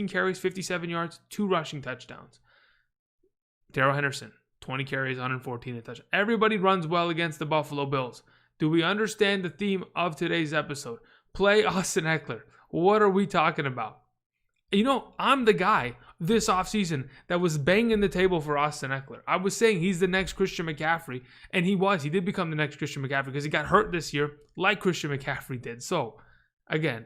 carries, 57 yards, 2 rushing touchdowns. Darrell Henderson, 20 carries, 114 and a touchdown. Everybody runs well against the Buffalo Bills. Do we understand the theme of today's episode? Play Austin Eckler. What are we talking about? I'm the guy this offseason that was banging the table for Austin Eckler. I was saying he's the next Christian McCaffrey, and he was. He did become the next Christian McCaffrey because he got hurt this year like Christian McCaffrey did. So, again,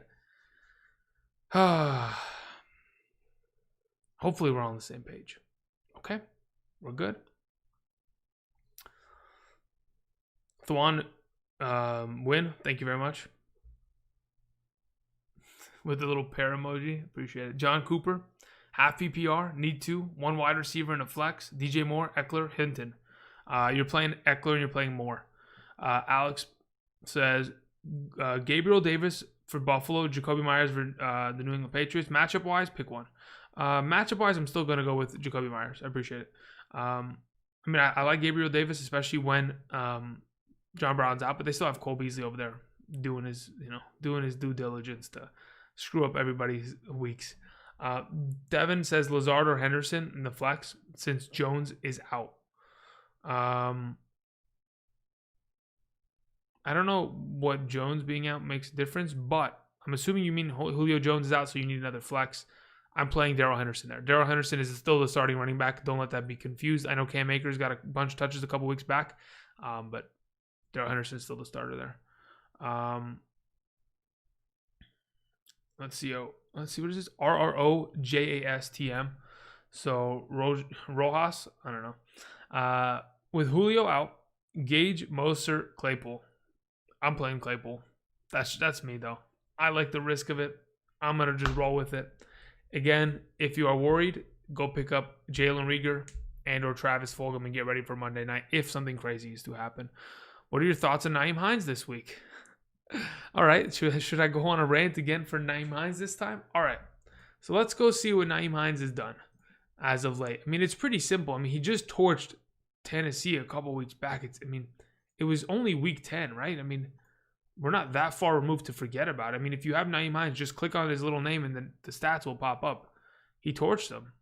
hopefully we're on the same page. Okay? We're good? Thwan Win, thank you very much. With the little pear emoji, appreciate it. John Cooper, half PPR, need 2, 1 wide receiver and a flex. DJ Moore, Eckler, Hinton. You're playing Eckler and you're playing Moore. Alex says Gabriel Davis for Buffalo, Jacoby Myers for the New England Patriots. Matchup wise, pick one. Matchup-wise, I'm still going to go with Jacoby Myers. I appreciate it. I mean, I like Gabriel Davis, especially when John Brown's out, but they still have Cole Beasley over there doing his due diligence to screw up everybody's weeks. Devin says Lazard or Henderson in the flex since Jones is out. I don't know what Jones being out makes a difference, but I'm assuming you mean Julio Jones is out, so you need another flex. I'm playing Darrell Henderson there. Darrell Henderson is still the starting running back. Don't let that be confused. I know Cam Akers got a bunch of touches a couple weeks back, but Darrell Henderson is still the starter there. Let's see. What is this? RROJASTM. So Rojas. I don't know. With Julio out, Gage, Mostert, Claypool. I'm playing Claypool. That's me though. I like the risk of it. I'm gonna just roll with it. Again, if you are worried, go pick up Jalen Reagor and or Travis Fulgham and get ready for Monday night if something crazy is to happen. What are your thoughts on Nyheim Hines this week? All right, should I go on a rant again for Nyheim Hines this time? All right, so let's go see what Nyheim Hines has done as of late. I mean, it's pretty simple. I mean, he just torched Tennessee a couple weeks back. It was only week 10, right? I mean, we're not that far removed to forget about it. I mean, if you have Nyheim Hines, just click on his little name and then the stats will pop up. He torched them.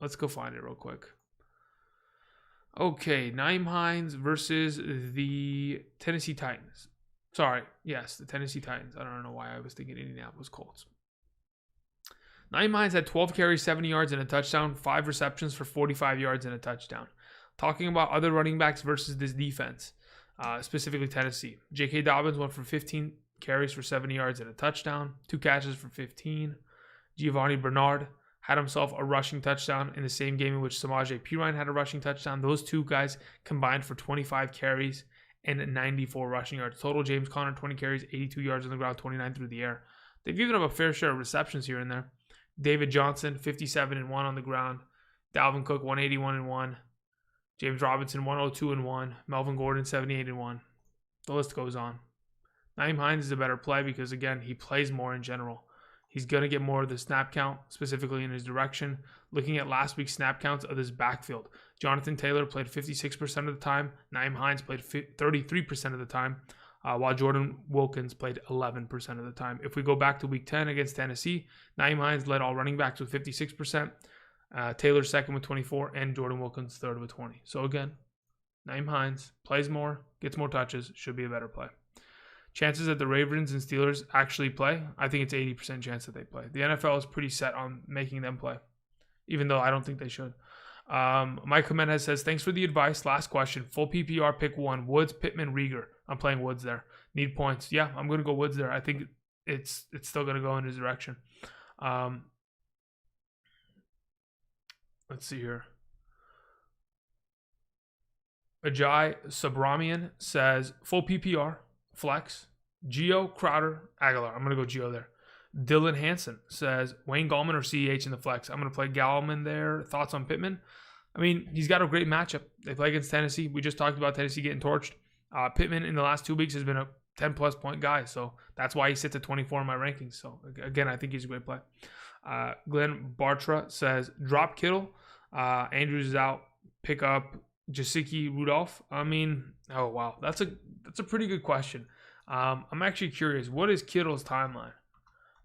Let's go find it real quick. Okay, Nyheim Hines versus the Tennessee Titans. Sorry, yes, the Tennessee Titans. I don't know why I was thinking Indianapolis Colts. Nyheim Hines had 12 carries, 70 yards, and a touchdown, 5 receptions for 45 yards and a touchdown. Talking about other running backs versus this defense, specifically Tennessee. J.K. Dobbins went for 15 carries for 70 yards and a touchdown, 2 catches for 15. Giovanni Bernard had himself a rushing touchdown in the same game in which Samaje Perine had a rushing touchdown. Those two guys combined for 25 carries and 94 rushing yards. Total, James Conner, 20 carries, 82 yards on the ground, 29 through the air. They've given up a fair share of receptions here and there. David Johnson, 57 and 1 on the ground. Dalvin Cook, 181 and 1. James Robinson, 102 and 1. Melvin Gordon, 78 and 1. The list goes on. Nyheim Hines is a better play because, again, he plays more in general. He's going to get more of the snap count, specifically in his direction. Looking at last week's snap counts of this backfield, Jonathan Taylor played 56% of the time. Nyheim Hines played 33% of the time, while Jordan Wilkins played 11% of the time. If we go back to week 10 against Tennessee, Nyheim Hines led all running backs with 56%. Taylor second with 24, and Jordan Wilkins third with 20. So again, Nyheim Hines plays more, gets more touches, should be a better play. Chances that the Ravens and Steelers actually play, I think it's 80% chance that they play. The NFL is pretty set on making them play, even though I don't think they should. Mike Jimenez says, thanks for the advice. Last question. Full PPR, pick one. Woods, Pittman, Reagor. I'm playing Woods there. Need points. Yeah, I'm going to go Woods there. I think it's still going to go in his direction. Let's see here. Ajay Subrahmanian says, full PPR, flex, Gio, Crowder, Aguilar. I'm going to go Gio there. Dylan Hansen says, Wayne Gallman or CEH in the flex. I'm going to play Gallman there. Thoughts on Pittman? I mean, he's got a great matchup. They play against Tennessee. We just talked about Tennessee getting torched. Pittman in the last 2 weeks has been a 10-plus point guy, so that's why he sits at 24 in my rankings. So, again, I think he's a great play. Glenn Bartra says, drop Kittle. Andrews is out. Pick up Jasicki Rudolph. I mean, oh, wow. That's a pretty good question. I'm actually curious. What is Kittle's timeline?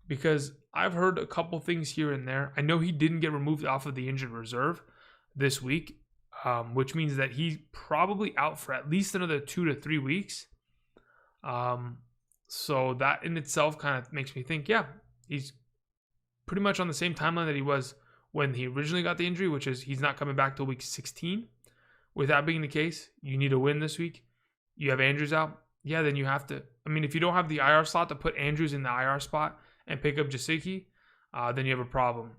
Because I've heard a couple things here and there. I know he didn't get removed off of the injured reserve this week, which means that he's probably out for at least another 2 to 3 weeks. So that in itself kind of makes me think, yeah, he's pretty much on the same timeline that he was when he originally got the injury, which is he's not coming back till week 16. With that being the case, you need a win this week. You have Andrews out. Yeah, then you have to. I mean, if you don't have the IR slot to put Andrews in the IR spot and pick up Jasicki, then you have a problem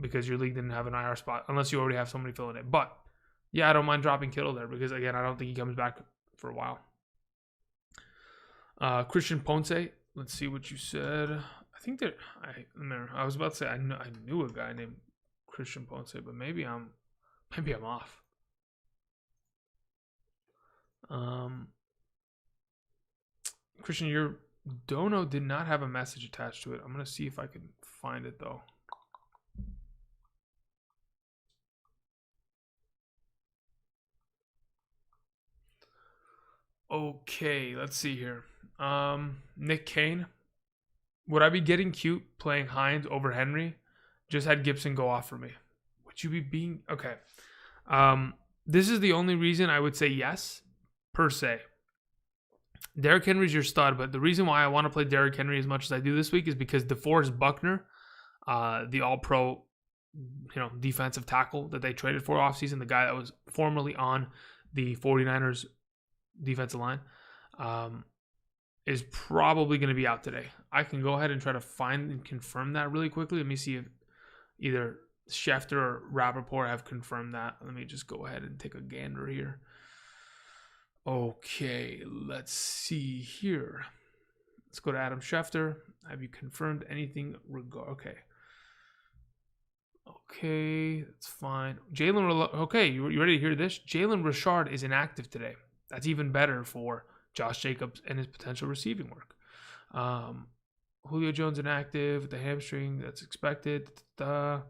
because your league didn't have an IR spot unless you already have somebody filling it. But yeah, I don't mind dropping Kittle there because, again, I don't think he comes back for a while. Christian Ponce, let's see what you said. I think that I was about to say I knew a guy named Christian Ponce, but maybe I'm off. Christian, your dono did not have a message attached to it. I'm gonna see if I can find it though. Okay, let's see here. Nick Kane. Would I be getting cute playing Hines over Henry? Just had Gibson go off for me. Would you be being okay? This is the only reason I would say yes, per se. Derrick Henry's your stud, but the reason why I want to play Derrick Henry as much as I do this week is because DeForest Buckner, the All-Pro, defensive tackle that they traded for offseason, the guy that was formerly on the 49ers defensive line, is probably going to be out today. I can go ahead and try to find and confirm that really quickly. Let me see if either Schefter or Rappaport have confirmed that. Let me just go ahead and take a gander here. Okay, let's see here. Let's go to Adam Schefter. Have you confirmed anything? Okay, that's fine. Okay, you ready to hear this? Jalen Richard is inactive today. That's even better for Josh Jacobs and his potential receiving work. Julio Jones inactive with the hamstring. That's expected. Do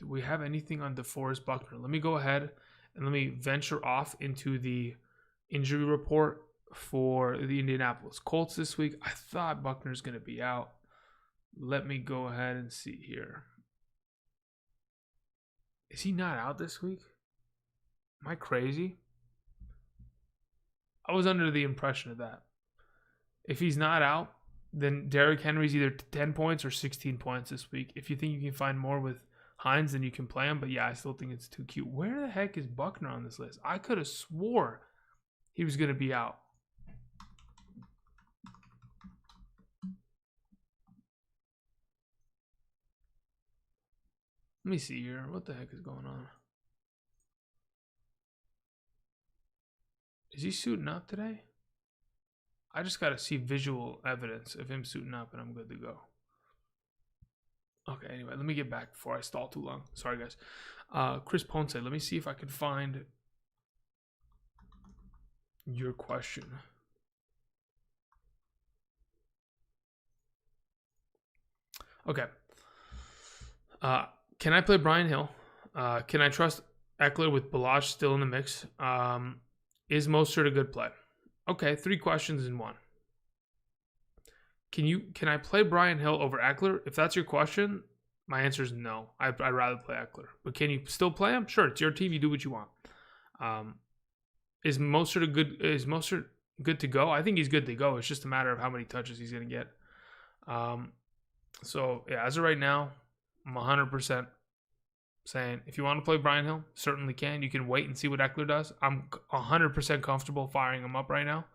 we have anything on DeForest Buckner? Let me go ahead and let me venture off into the injury report for the Indianapolis Colts this week. I thought Buckner's going to be out. Let me go ahead and see here. Is he not out this week? Am I crazy? I was under the impression of that. If he's not out, then Derrick Henry's either 10 points or 16 points this week. If you think you can find more with Hines, then you can play him. But yeah, I still think it's too cute. Where the heck is Buckner on this list? I could have swore he was going to be out. Let me see here. What the heck is going on? Is he suiting up today? I just got to see visual evidence of him suiting up and I'm good to go. Okay, anyway, let me get back before I stall too long. Sorry, guys. Chris Ponce, let me see if I can find your question. Okay. Can I play Brian Hill? Can I trust Eckler with Balazs still in the mix? Is Mostert a good play? Okay, 3 questions in one. Can I play Brian Hill over Eckler? If that's your question, my answer is no. I'd rather play Eckler. But can you still play him? Sure, it's your team. You do what you want. Is Mostert good to go? I think he's good to go. It's just a matter of how many touches he's going to get. So, yeah, as of right now, I'm 100% saying if you want to play Brian Hill, certainly can. You can wait and see what Eckler does. I'm 100% comfortable firing him up right now.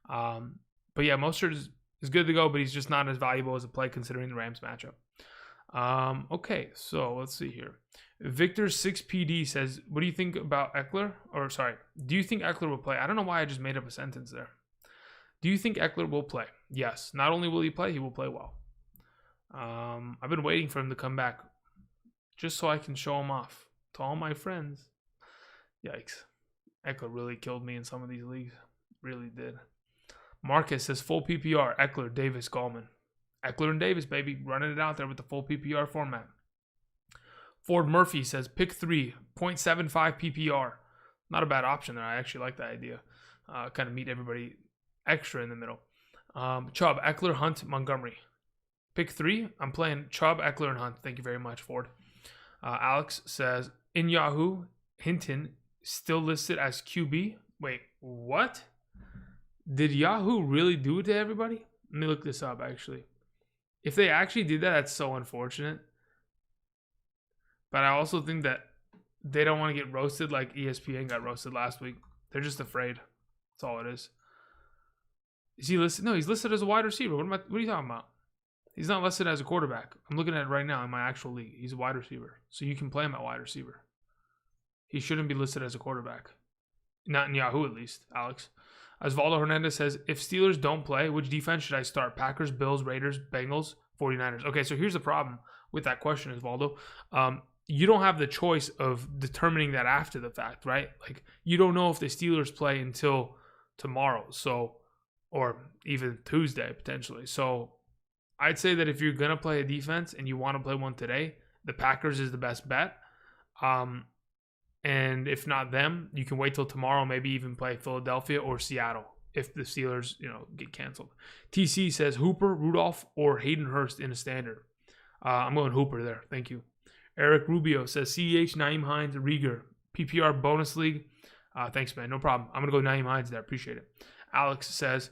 But yeah, Mostert is good to go, but he's just not as valuable as a play considering the Rams matchup. Okay, so let's see here. Victor 6PD says, what do you think about Eckler? Or sorry, do you think Eckler will play? I don't know why I just made up a sentence there. Do you think Eckler will play? Yes. Not only will he play, he will play well. I've been waiting for him to come back just so I can show him off to all my friends. Yikes. Eckler really killed me in some of these leagues. Really did. Marcus says full PPR. Eckler, Davis, Gallman. Eckler and Davis, baby. Running it out there with the full PPR format. Ford Murphy says pick 3, 0.75 PPR. Not a bad option there. I actually like that idea. Kind of meet everybody extra in the middle. Chubb, Eckler, Hunt, Montgomery. Pick 3. I'm playing Chubb, Eckler, and Hunt. Thank you very much, Ford. Alex says, in Yahoo, Hinton still listed as QB. Wait, what? Did Yahoo really do it to everybody? Let me look this up, actually. If they actually did that, that's so unfortunate. But I also think that they don't want to get roasted like ESPN got roasted last week. They're just afraid. That's all it is. Is he listed? No, he's listed as a wide receiver. What are you talking about? He's not listed as a quarterback. I'm looking at it right now in my actual league. He's a wide receiver. So you can play him at wide receiver. He shouldn't be listed as a quarterback. Not in Yahoo, at least, Alex. Osvaldo Hernandez says, if Steelers don't play, which defense should I start? Packers, Bills, Raiders, Bengals, 49ers. Okay, so here's the problem with that question, Osvaldo. You don't have the choice of determining that after the fact, right? Like, you don't know if the Steelers play until tomorrow, or even Tuesday, potentially. So I'd say that if you're going to play a defense and you want to play one today, the Packers is the best bet. And if not them, you can wait till tomorrow, maybe even play Philadelphia or Seattle if the Steelers, get canceled. TC says Hooper, Rudolph, or Hayden Hurst in a standard. I'm going Hooper there. Thank you. Eric Rubio says CEH, Naeem Hines, Rieger, PPR bonus league. Thanks, man. No problem. I'm going to go Naeem Hines there. Appreciate it. Alex says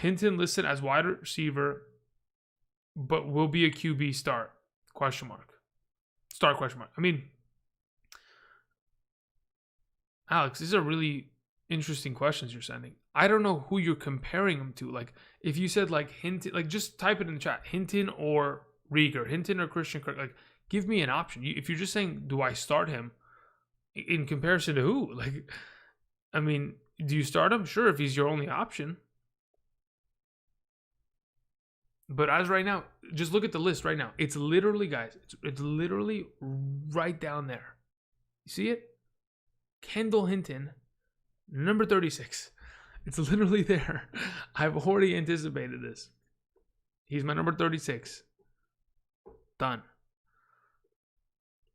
Hinton listed as wide receiver, but will be a QB start? Question mark. Start question mark. I mean, Alex, these are really interesting questions you're sending. I don't know who you're comparing them to. Like, if you said like Hinton, like just type it in the chat, Hinton or Rieger, Hinton or Christian Kirk. Like, give me an option. If you're just saying, do I start him in comparison to who? Like, I mean, do you start him? Sure, if he's your only option. But as right now, just look at the list right now. It's literally, guys, it's literally right down there. You see it? Kendall Hinton, number 36. It's literally there. I've already anticipated this. He's my number 36. Done.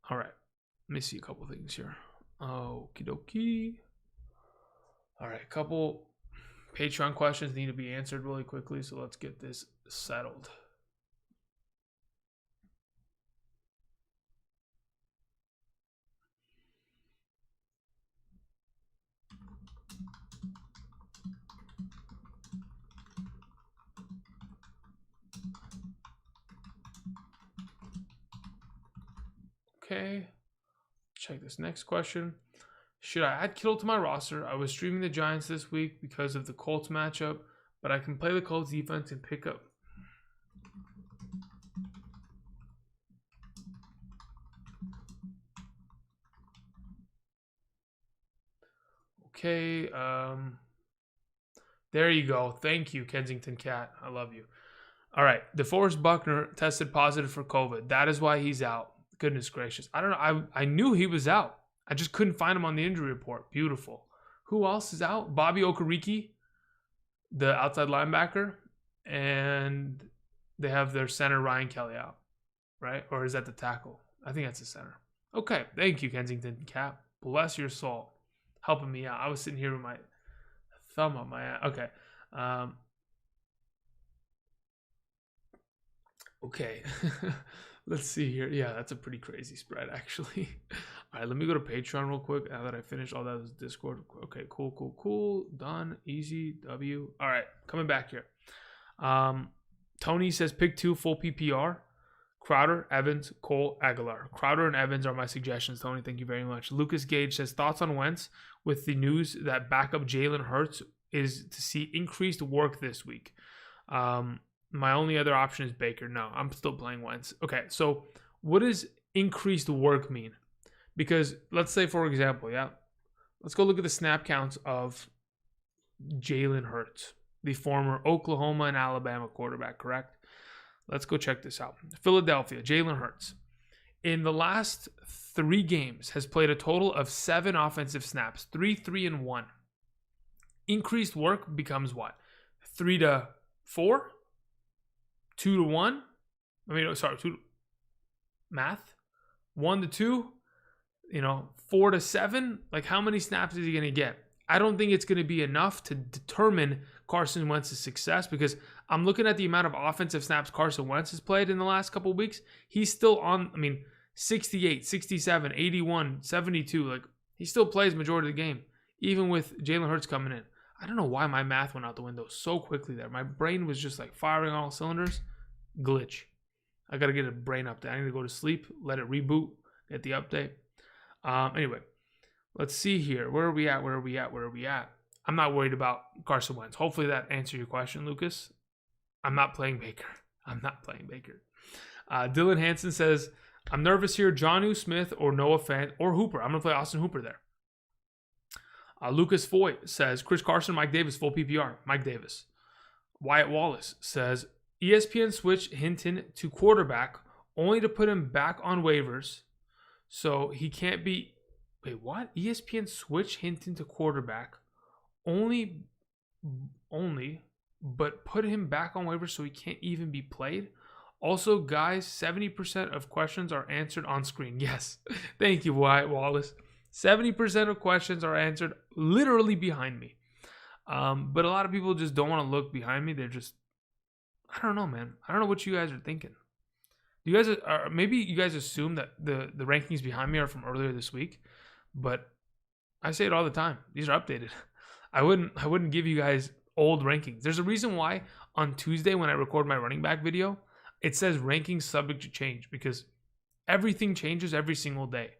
All right. Let me see a couple things here. Okie dokie. All right. A couple Patreon questions need to be answered really quickly, so let's get this settled. Okay, check this next question. Should I add Kittle to my roster? I was streaming the Giants this week because of the Colts matchup, but I can play the Colts defense and pick up. Okay, there you go. Thank you, Kensington Cat. I love you. All right, DeForest Buckner tested positive for COVID. That is why he's out. Goodness gracious. I don't know. I knew he was out. I just couldn't find him on the injury report. Beautiful. Who else is out? Bobby Okereke, the outside linebacker. And they have their center, Ryan Kelly, out. Right? Or is that the tackle? I think that's the center. Okay. Thank you, Kensington Cap. Bless your soul. Helping me out. I was sitting here with my thumb on my ass. Okay. Okay. Let's see here. Yeah, that's a pretty crazy spread, actually. All right, let me go to Patreon real quick now that I finished all that Discord. Okay, cool. Done. Easy. W. All right, coming back here. Tony says pick 2 full PPR. Crowder, Evans, Cole, Aguilar. Crowder and Evans are my suggestions, Tony. Thank you very much. Lucas Gage says thoughts on Wentz with the news that backup Jalen Hurts is to see increased work this week. My only other option is Baker. No, I'm still playing Wentz. Okay, so what does increased work mean? Because let's say, for example, let's go look at the snap counts of Jalen Hurts, the former Oklahoma and Alabama quarterback, correct? Let's go check this out. Philadelphia, Jalen Hurts. In the last 3 games, has played a total of 7 offensive snaps, 3, 3, and 1. Increased work becomes what? 3 to 4? 2 to 1? 2 math. 1 to 2? 4 to 7? Like, how many snaps is he going to get? I don't think it's going to be enough to determine Carson Wentz's success, because I'm looking at the amount of offensive snaps Carson Wentz has played in the last couple of weeks. He's still on, 68, 67, 81, 72. Like, he still plays majority of the game, even with Jalen Hurts coming in. I don't know why my math went out the window so quickly there. My brain was just like firing on all cylinders. Glitch. I got to get a brain update. I need to go to sleep, let it reboot, get the update. Anyway, let's see here. Where are we at? I'm not worried about Carson Wentz. Hopefully that answered your question, Lucas. I'm not playing Baker. Dylan Hansen says, I'm nervous here. Jonnu Smith or Noah Fant or Hooper. I'm going to play Austin Hooper there. Lucas Foy says, Chris Carson, Mike Davis, full PPR. Mike Davis. Wyatt Wallace says, ESPN switched Hinton to quarterback only to put him back on waivers, so he can't be... Wait, what? ESPN switched Hinton to quarterback only, but put him back on waivers so he can't even be played? Also, guys, 70% of questions are answered on screen. Yes. Thank you, Wyatt Wallace. 70% of questions are answered literally behind me. But a lot of people just don't want to look behind me. They're just, I don't know, man. I don't know what you guys are thinking. You guys are, maybe you guys assume that the rankings behind me are from earlier this week, but I say it all the time. These are updated. I wouldn't give you guys old rankings. There's a reason why on Tuesday when I record my running back video, it says rankings subject to change, because everything changes every single day.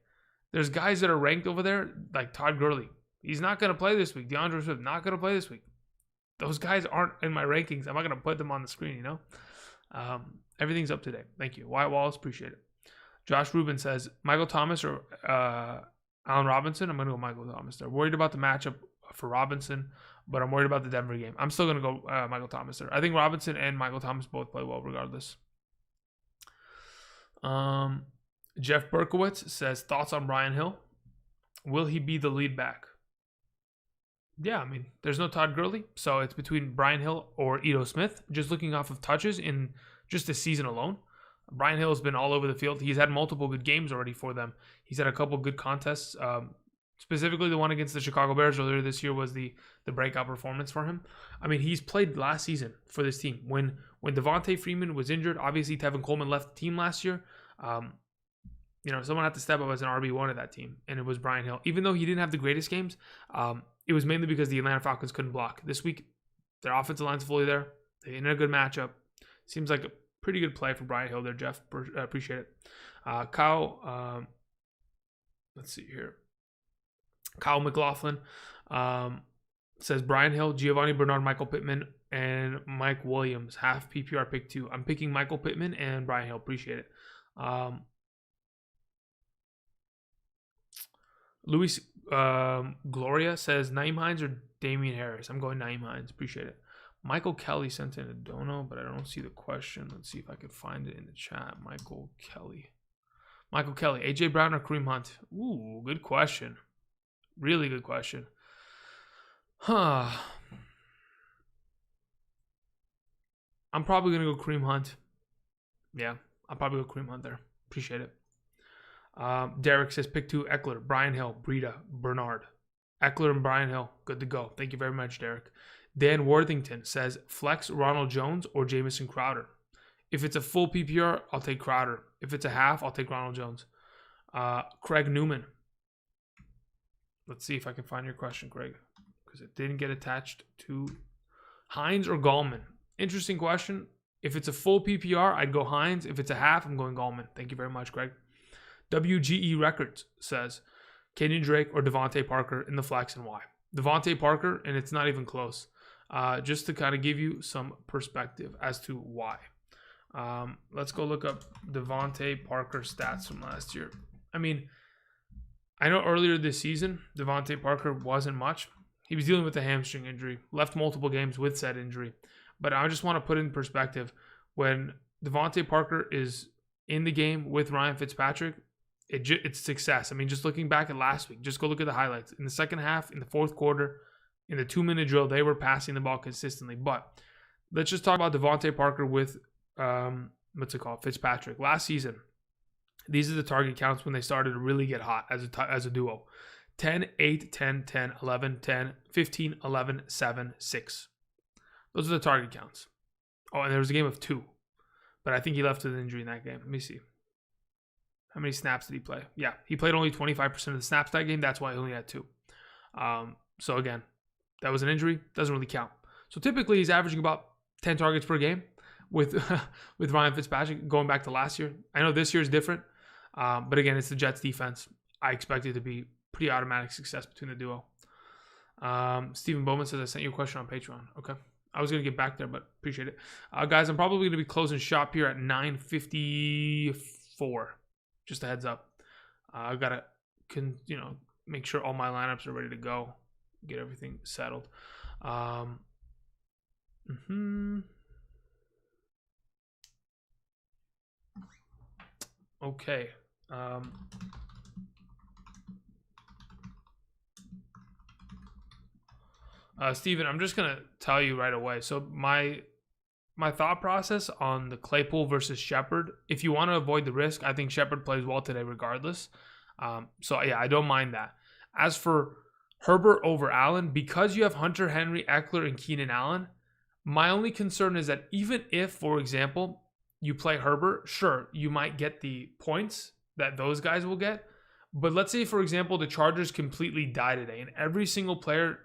There's guys that are ranked over there like Todd Gurley. He's not going to play this week. DeAndre Swift not going to play this week. Those guys aren't in my rankings. I'm not going to put them on the screen, you know? Everything's up to date. Thank you. Wyatt Wallace, appreciate it. Josh Rubin says, Michael Thomas or Allen Robinson? I'm going to go Michael Thomas there. Worried about the matchup for Robinson, but I'm worried about the Denver game. I'm still going to go Michael Thomas there. I think Robinson and Michael Thomas both play well regardless. Jeff Berkowitz says, thoughts on Brian Hill? Will he be the lead back? Yeah, I mean, there's no Todd Gurley, so it's between Brian Hill or Ito Smith. Just looking off of touches in just this season alone, Brian Hill has been all over the field. He's had multiple good games already for them. He's had a couple good contests. Specifically, the one against the Chicago Bears earlier this year was the breakout performance for him. I mean, he's played last season for this team. When Devontae Freeman was injured, obviously Tevin Coleman left the team last year. Someone had to step up as an RB1 of that team, and it was Brian Hill. Even though he didn't have the greatest games, it was mainly because the Atlanta Falcons couldn't block. This week, their offensive line's fully there. They're in a good matchup. Seems like a pretty good play for Brian Hill there, Jeff. Appreciate it. Kyle, let's see here. Kyle McLaughlin says Brian Hill, Giovanni Bernard, Michael Pittman, and Mike Williams. Half PPR pick 2. I'm picking Michael Pittman and Brian Hill. Appreciate it. Luis Gloria says Naeem Hines or Damian Harris. I'm going Naeem Hines. Appreciate it. Michael Kelly sent in a dono, but I don't see the question. Let's see if I can find it in the chat. Michael Kelly, AJ Brown or Kareem Hunt? Ooh, good question. Really good question. I'm probably going to go Kareem Hunt. Yeah, I'll probably go Kareem Hunt there. Appreciate it. Derek says pick 2, Eckler, Brian Hill, Breida, Bernard. Eckler and Brian Hill, good to go. Thank you very much, Derek. Dan Worthington says flex Ronald Jones or Jamison Crowder. If it's a full PPR, I'll take Crowder. If it's a half, I'll take Ronald Jones. Craig Newman. Let's see if I can find your question, Craig, because it didn't get attached to Hines or Gallman. Interesting question. If it's a full PPR, I'd go Hines. If it's a half, I'm going Gallman. Thank you very much, Craig. WGE Records says Kenyon Drake or Devontae Parker in the flex and why. Devontae Parker, and it's not even close. Just to kind of give you some perspective as to why. Let's go look up Devontae Parker stats from last year. I mean, I know earlier this season, Devontae Parker wasn't much. He was dealing with a hamstring injury, left multiple games with said injury. But I just want to put in perspective, when Devontae Parker is in the game with Ryan Fitzpatrick, it's success. I mean, just looking back at last week, just go look at the highlights. In the second half, in the fourth quarter, in the 2-minute drill, they were passing the ball consistently. But let's just talk about Devontae Parker with, Fitzpatrick. Last season, these are the target counts when they started to really get hot as a duo. 10, 8, 10, 10, 11, 10, 15, 11, 7, 6. Those are the target counts. Oh, and there was a game of 2. But I think he left with an injury in that game. Let me see. How many snaps did he play? Yeah, he played only 25% of the snaps that game. That's why he only had 2. So again, that was an injury. Doesn't really count. So typically he's averaging about 10 targets per game with Ryan Fitzpatrick going back to last year. I know this year is different. But again, it's the Jets defense. I expect it to be pretty automatic success between the duo. Stephen Bowman says, I sent you a question on Patreon. Okay. I was going to get back there, but appreciate it. Guys, I'm probably going to be closing shop here at 9:54. Just a heads up. I've got to, make sure all my lineups are ready to go. Get everything settled. Okay. Steven, I'm just going to tell you right away. So my thought process on the Claypool versus Shepard, if you want to avoid the risk, I think Shepard plays well today regardless. So yeah, I don't mind that. As for Herbert over Allen, because you have Hunter Henry, Eckler, and Keenan Allen, my only concern is that even if, for example, you play Herbert, sure, you might get the points that those guys will get. But let's say, for example, the Chargers completely die today and every single player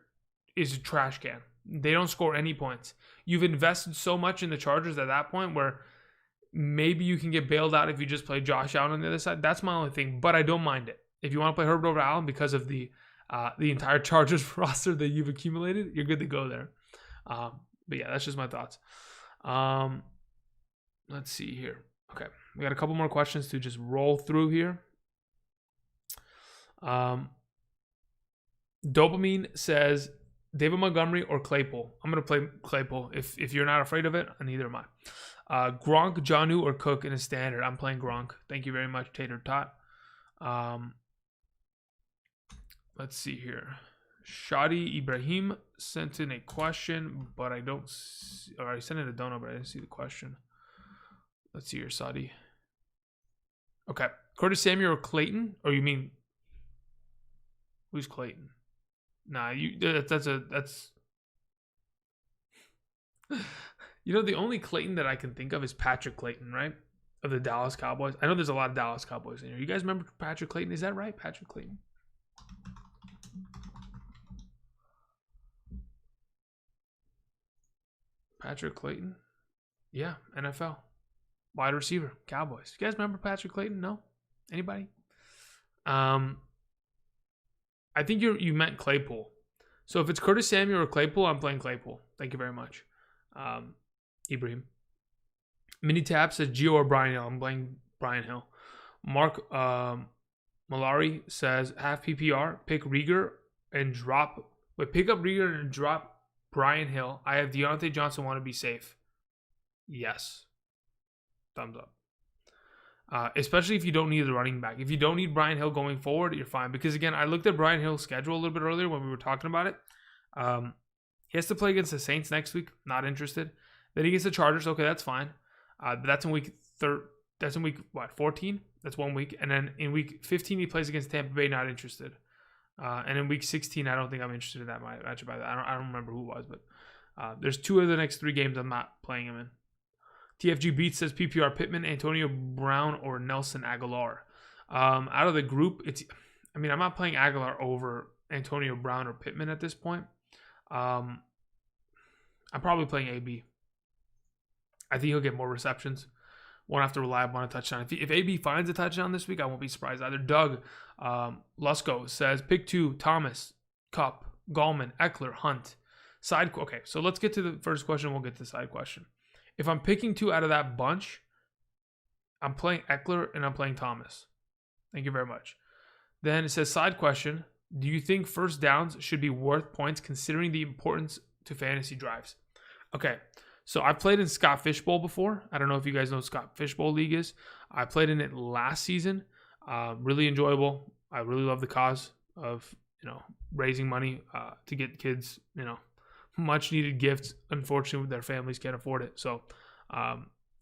is a trash can. They don't score any points. You've invested so much in the Chargers at that point where maybe you can get bailed out if you just play Josh Allen on the other side. That's my only thing, but I don't mind it. If you want to play Herbert over Allen because of the entire Chargers roster that you've accumulated, you're good to go there. But yeah, that's just my thoughts. Let's see here. Okay, we got a couple more questions to just roll through here. Dopamine says David Montgomery or Claypool. I'm going to play Claypool. If you're not afraid of it, neither am I. Gronk, Jonnu, or Cook in a standard. I'm playing Gronk. Thank you very much, Tater Tot. Let's see here. Shadi Ibrahim sent in a question, but I don't see, or I sent in a donut, but I didn't see the question. Let's see here, Shadi. Okay. Curtis Samuel or Clayton? Or you mean, who's Clayton? Nah, that's you know, the only Clayton that I can think of is Patrick Clayton, right? Of the Dallas Cowboys. I know there's a lot of Dallas Cowboys in here. You guys remember Patrick Clayton? Is that right? Patrick Clayton. Patrick Clayton? Yeah, NFL. Wide receiver, Cowboys. You guys remember Patrick Clayton? No? Anybody? I think you meant Claypool. So if it's Curtis Samuel or Claypool, I'm playing Claypool. Thank you very much. Ibrahim. Mini Tap says Gio or Brian Hill. I'm playing Brian Hill. Mark Malari says half PPR, pick Rieger and drop. Wait, pick up Rieger and drop Brian Hill. I have Deontay Johnson, want to be safe. Yes. Thumbs up. Especially if you don't need the running back. If you don't need Brian Hill going forward, you're fine. Because again, I looked at Brian Hill's schedule a little bit earlier when we were talking about it. He has to play against the Saints next week. Not interested. Then he gets the Chargers. Okay, that's fine. That's in week 14. That's 1 week. And then in week 15, he plays against Tampa Bay. Not interested. And in week 16, I don't think I'm interested in that matchup either. I don't remember who it was, but there's 2 of the next 3 games I'm not playing him in. TFG Beats says PPR Pittman, Antonio Brown, or Nelson Aguilar. Out of the group, I'm not playing Aguilar over Antonio Brown or Pittman at this point. I'm probably playing AB. I think he'll get more receptions. Won't have to rely upon a touchdown. If AB finds a touchdown this week, I won't be surprised either. Doug Lusko says pick 2, Thomas, Kupp, Gallman, Eckler, Hunt. Okay, so let's get to the first question. We'll get to the side question. If I'm picking 2 out of that bunch, I'm playing Eckler and I'm playing Thomas. Thank you very much. Then it says side question. Do you think first downs should be worth points considering the importance to fantasy drives? Okay, so I've played in Scott Fishbowl before. I don't know if you guys know what Scott Fishbowl League is. I played in it last season. Really enjoyable. I really love the cause of, raising money to get kids, much needed gifts. Unfortunately, their families can't afford it. So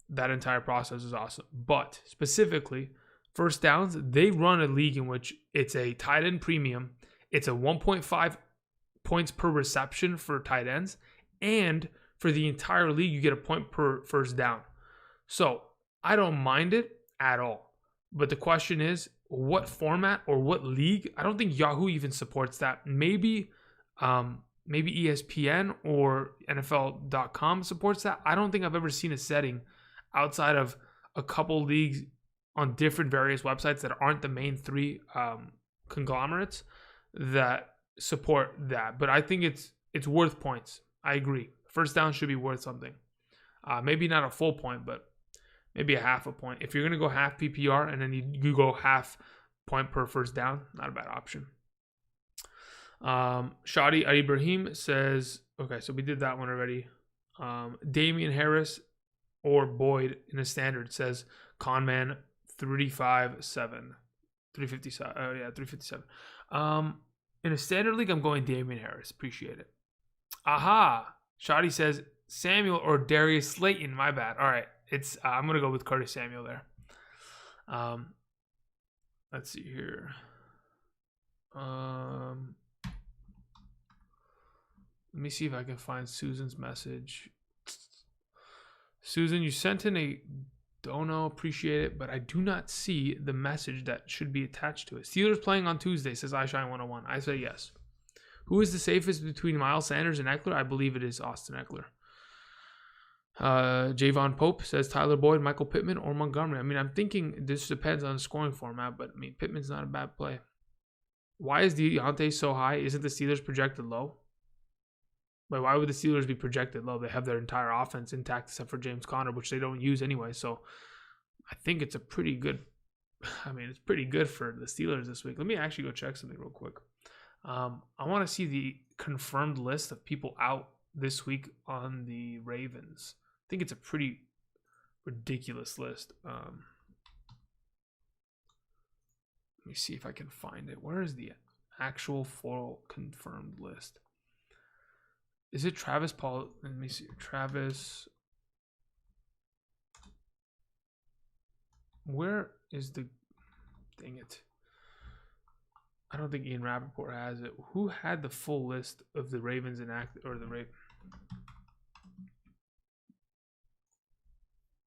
that entire process is awesome. But specifically, first downs, they run a league in which it's a tight end premium. It's a 1.5 points per reception for tight ends. And for the entire league, you get a point per first down. So I don't mind it at all. But the question is, what format or what league? I don't think Yahoo even supports that. Maybe ESPN or NFL.com supports that. I don't think I've ever seen a setting outside of a couple leagues on different various websites that aren't the main 3 conglomerates that support that. But I think it's worth points. I agree. First down should be worth something. Maybe not a full point, but maybe a half a point. If you're going to go half PPR and then you go half point per first down, not a bad option. Shadi Ibrahim says, okay, so we did that one already. Damian Harris or Boyd in a standard says Conman 357. 357. Oh yeah, 357. In a standard league, I'm going Damian Harris. Appreciate it. Aha. Shadi says Samuel or Darius Slayton. My bad. All right. It's I'm gonna go with Curtis Samuel there. Let's see here. Let me see if I can find Susan's message. Susan, you sent in a don't know, appreciate it, but I do not see the message that should be attached to it. Steelers playing on Tuesday, says iShine 101. I say yes. Who is the safest between Miles Sanders and Eckler? I believe it is Austin Eckler. Javon Pope says Tyler Boyd, Michael Pittman, or Montgomery. I mean, I'm thinking this depends on the scoring format, but I mean, Pittman's not a bad play. Why is Deontay so high? Isn't the Steelers projected low? But why would the Steelers be projected low? They have their entire offense intact except for James Conner, which they don't use anyway. So I think it's a pretty good. I mean, it's pretty good for the Steelers this week. Let me actually go check something real quick. I want to see the confirmed list of people out this week on the Ravens. I think it's a pretty ridiculous list. Let me see if I can find it. Where is the actual full confirmed list? Is it Travis Paul? Let me see. Travis. Where is the... Dang it. I don't think Ian Rappaport has it. Who had the full list of the Ravens and or the Ravens?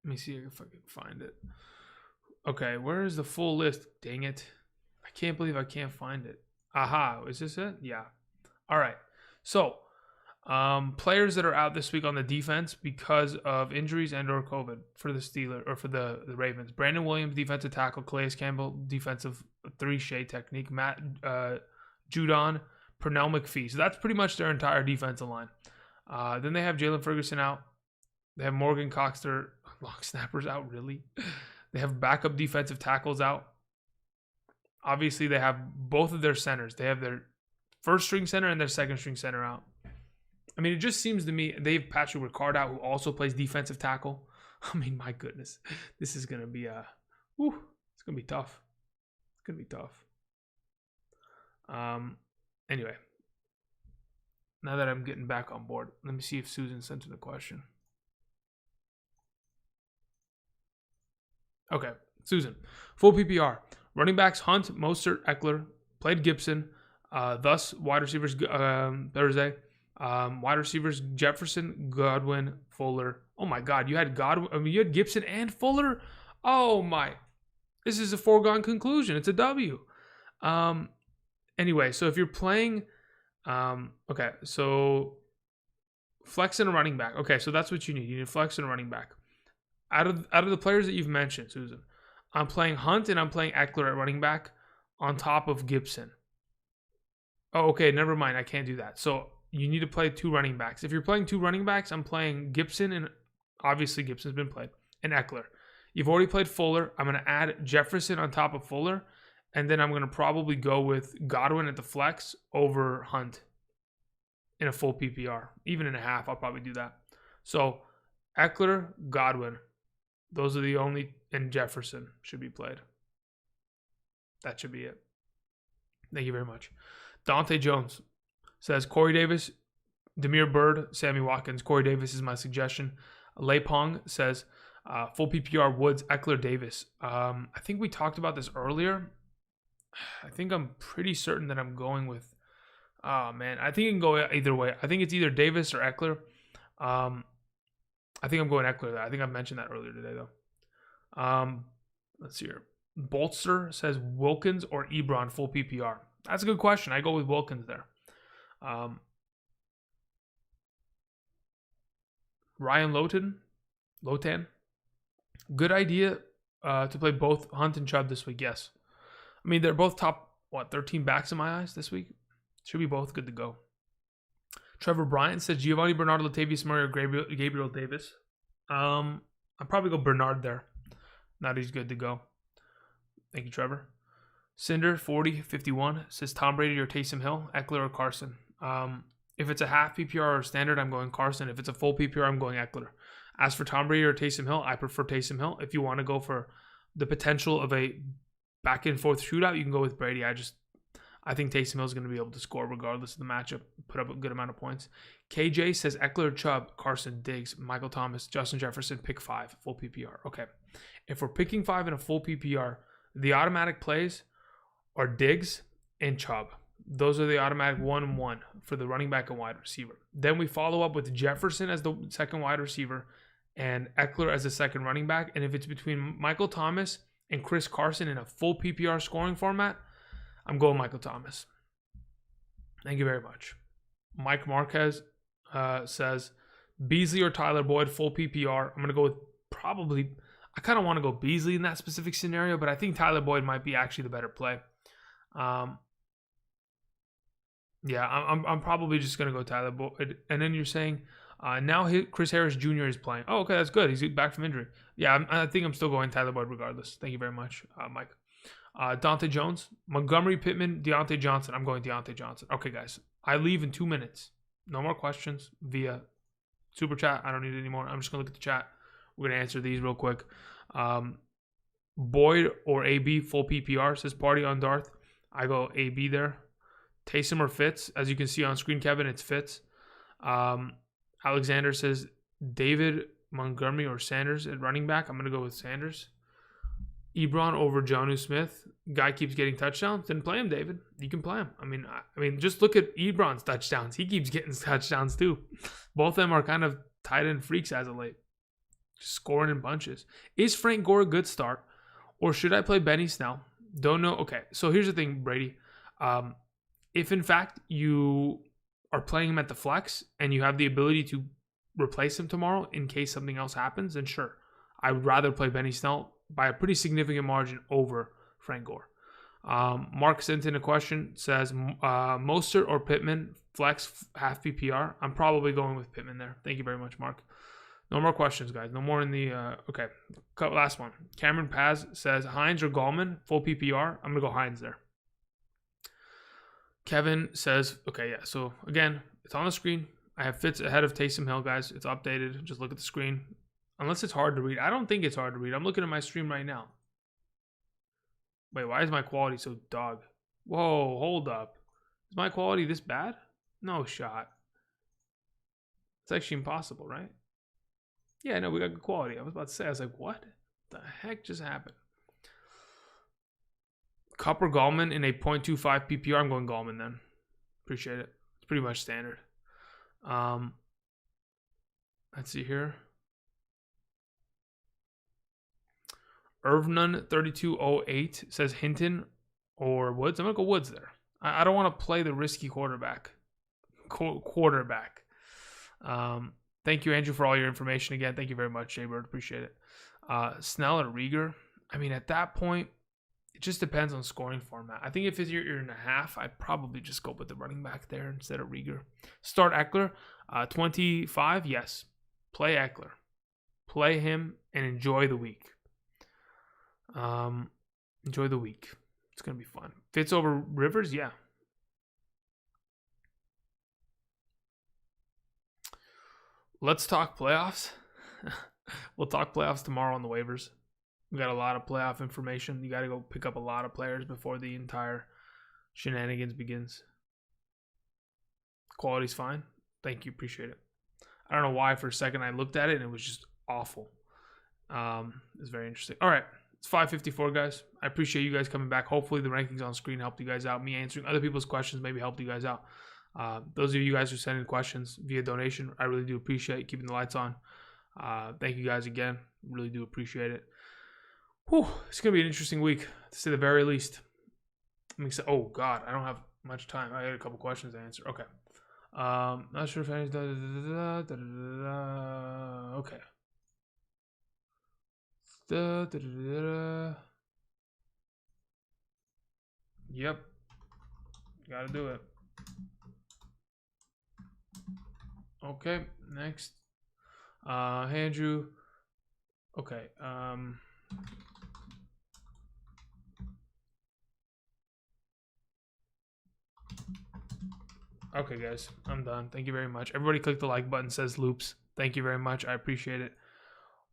Let me see if I can find it. Okay, where is the full list? Dang it. I can't believe I can't find it. Aha, is this it? Yeah. All right. So, players that are out this week on the defense because of injuries and or COVID for the Steelers or for the Ravens. Brandon Williams, defensive tackle. Calais Campbell, defensive 3-shade technique. Matt Judon, Pernell McPhee. So that's pretty much their entire defensive line. Then they have Jalen Ferguson out. They have Morgan Cox, their long snappers out, really. They have backup defensive tackles out. Obviously, they have both of their centers. They have their first string center and their second string center out. I mean, it just seems to me they have Patrick Ricard out, who also plays defensive tackle. I mean, my goodness, this is gonna be it's gonna be tough. It's gonna be tough. Anyway, now that I'm getting back on board, let me see if Susan sent in a question. Okay, Susan, full PPR. Running backs Hunt, Mostert, Eckler, played Gibson. Thus, wide receivers Thursday. Wide receivers Jefferson, Godwin, Fuller. Oh my God, you had Godwin. I mean, you had Gibson and Fuller. Oh my, this is a foregone conclusion. It's a W. Anyway, so if you're playing, okay, so flex and a running back. Okay, so that's what you need. You need flex and a running back. Out of the players that you've mentioned, Susan, I'm playing Hunt and I'm playing Eckler at running back on top of Gibson. Oh, okay, never mind. I can't do that. So you need to play two running backs. If you're playing two running backs, I'm playing Gibson, and obviously Gibson's been played, and Eckler. You've already played Fuller. I'm going to add Jefferson on top of Fuller, and then I'm going to probably go with Godwin at the flex over Hunt in a full PPR. Even in a half, I'll probably do that. So Eckler, Godwin. Those are the only, and Jefferson should be played. That should be it. Thank you very much. Dante Jones says Corey Davis, Demir Bird, Sammy Watkins. Corey Davis is my suggestion. Lei Pong says full PPR Woods, Eckler, Davis. I think we talked about this earlier. I think I'm pretty certain that I'm going with, oh man, I think it can go either way. I think it's either Davis or Eckler. I think I'm going Eckler. I think I mentioned that earlier today, though. Let's see here. Bolster says Wilkins or Ebron full PPR. That's a good question. I go with Wilkins there. Ryan Lotan. Good idea to play both Hunt and Chubb this week. Yes. I mean, they're both top, 13 backs in my eyes this week. Should be both good to go. Trevor Bryant says Giovanni Bernard, Latavius Murray, or Gabriel Davis. I'll probably go Bernard there. Now he's good to go. Thank you, Trevor. Cinder 4051 says Tom Brady or Taysom Hill, Eckler or Carson. If it's a half PPR or standard, I'm going Carson. If it's a full PPR, I'm going Eckler. As for Tom Brady or Taysom Hill, I prefer Taysom Hill. If you want to go for the potential of a back and forth shootout, you can go with Brady. I think Taysom Hill is going to be able to score regardless of the matchup, put up a good amount of points. KJ says Eckler, Chubb, Carson, Diggs, Michael Thomas, Justin Jefferson, pick 5, full PPR. Okay. If we're picking 5 in a full PPR, the automatic plays are Diggs, and Chubb. Those are the automatic 1-1 for the running back and wide receiver. Then we follow up with Jefferson as the second wide receiver and Eckler as the second running back. And if it's between Michael Thomas and Chris Carson in a full PPR scoring format, I'm going Michael Thomas. Thank you very much. Mike Marquez says, Beasley or Tyler Boyd, full PPR. I'm going to go with probably, I kind of want to go Beasley in that specific scenario, but I think Tyler Boyd might be actually the better play. Yeah, I'm probably just going to go Tyler Boyd. And then you're saying, now Chris Harris Jr. is playing. Oh, okay, that's good. He's back from injury. Yeah, I think I'm still going Tyler Boyd regardless. Thank you very much, Mike. Dante Jones, Montgomery, Pittman, Deontay Johnson. I'm going Deontay Johnson. Okay, guys. I leave in 2 minutes. No more questions via Super Chat. I don't need it anymore. I'm just going to look at the chat. We're going to answer these real quick. Boyd or AB, full PPR, says Party on Darth. I go AB there. Taysom or Fitz. As you can see on screen, Kevin, it's Fitz. Alexander says David, Montgomery, or Sanders at running back. I'm going to go with Sanders. Ebron over Jonnu Smith. Guy keeps getting touchdowns. Then play him, David. You can play him. I mean, just look at Ebron's touchdowns. He keeps getting touchdowns too. Both of them are kind of tight end freaks as of late. Just scoring in bunches. Is Frank Gore a good start? Or should I play Benny Snell? Don't know. Okay, so here's the thing, Brady. If in fact you are playing him at the flex and you have the ability to replace him tomorrow in case something else happens, then sure. I would rather play Benny Snell by a pretty significant margin over Frank Gore. Mark sent in a question, says Mostert or Pittman, flex half PPR. I'm probably going with Pittman there. Thank you very much, Mark. No more questions, guys. No more in the, okay. Last one. Cameron Paz says Hines or Gallman, full PPR. I'm going to go Hines there. Kevin says, okay, yeah. So again, it's on the screen. I have Fitz ahead of Taysom Hill, guys. It's updated. Just look at the screen. Unless it's hard to read. I don't think it's hard to read. I'm looking at my stream right now. Wait, why is my quality so dog? Whoa, hold up. Is my quality this bad? No shot. It's actually impossible, right? Yeah, no, we got good quality. I was about to say, I was like, what the heck just happened? Cup or Gallman in a 0.25 PPR. I'm going Gallman then. Appreciate it. It's pretty much standard. Let's see here. Irvnun 3208 says Hinton or Woods. I'm going to go Woods there. I don't want to play the risky quarterback. Thank you, Andrew, for all your information again. Thank you very much, Jay-Bird. Appreciate it. Snell or Rieger. I mean, at that point, it just depends on scoring format. I think if it's year and a half, I'd probably just go with the running back there instead of Rieger. Start Eckler. 25, yes. Play Eckler. Play him and enjoy the week. Enjoy the week. It's going to be fun. Fitz over Rivers? Yeah. Let's talk playoffs. We'll talk playoffs tomorrow on the waivers. We got a lot of playoff information. You got to go pick up a lot of players before the entire shenanigans begins. Quality's fine. Thank you. Appreciate it. I don't know why for a second I looked at it and it was just awful. It's very interesting. All right. It's 5:54, guys. I appreciate you guys coming back. Hopefully the rankings on screen helped you guys out. Me answering other people's questions maybe helped you guys out. Those of you guys who send in questions via donation, I really do appreciate keeping the lights on. Thank you guys again. Really do appreciate it. Whew, it's going to be an interesting week, to say the very least. Oh, God, I don't have much time. I had a couple questions to answer. Okay. Not sure if any... Okay. Yep. Gotta do it. Okay, next. Hey, Andrew. Okay. Okay, guys, I'm done. Thank you very much. Everybody click the like button, says loops. Thank you very much. I appreciate it.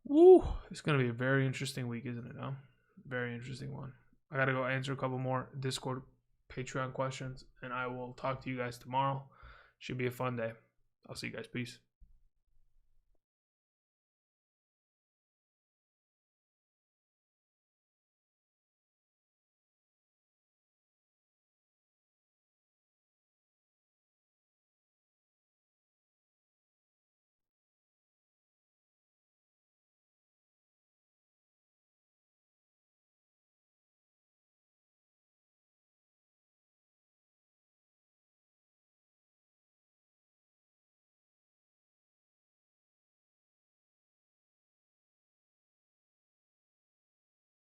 Woo! It's going to be a very interesting week, isn't it? No? Very interesting one. I got to go answer a couple more Discord, Patreon questions, and I will talk to you guys tomorrow. Should be a fun day. I'll see you guys. Peace.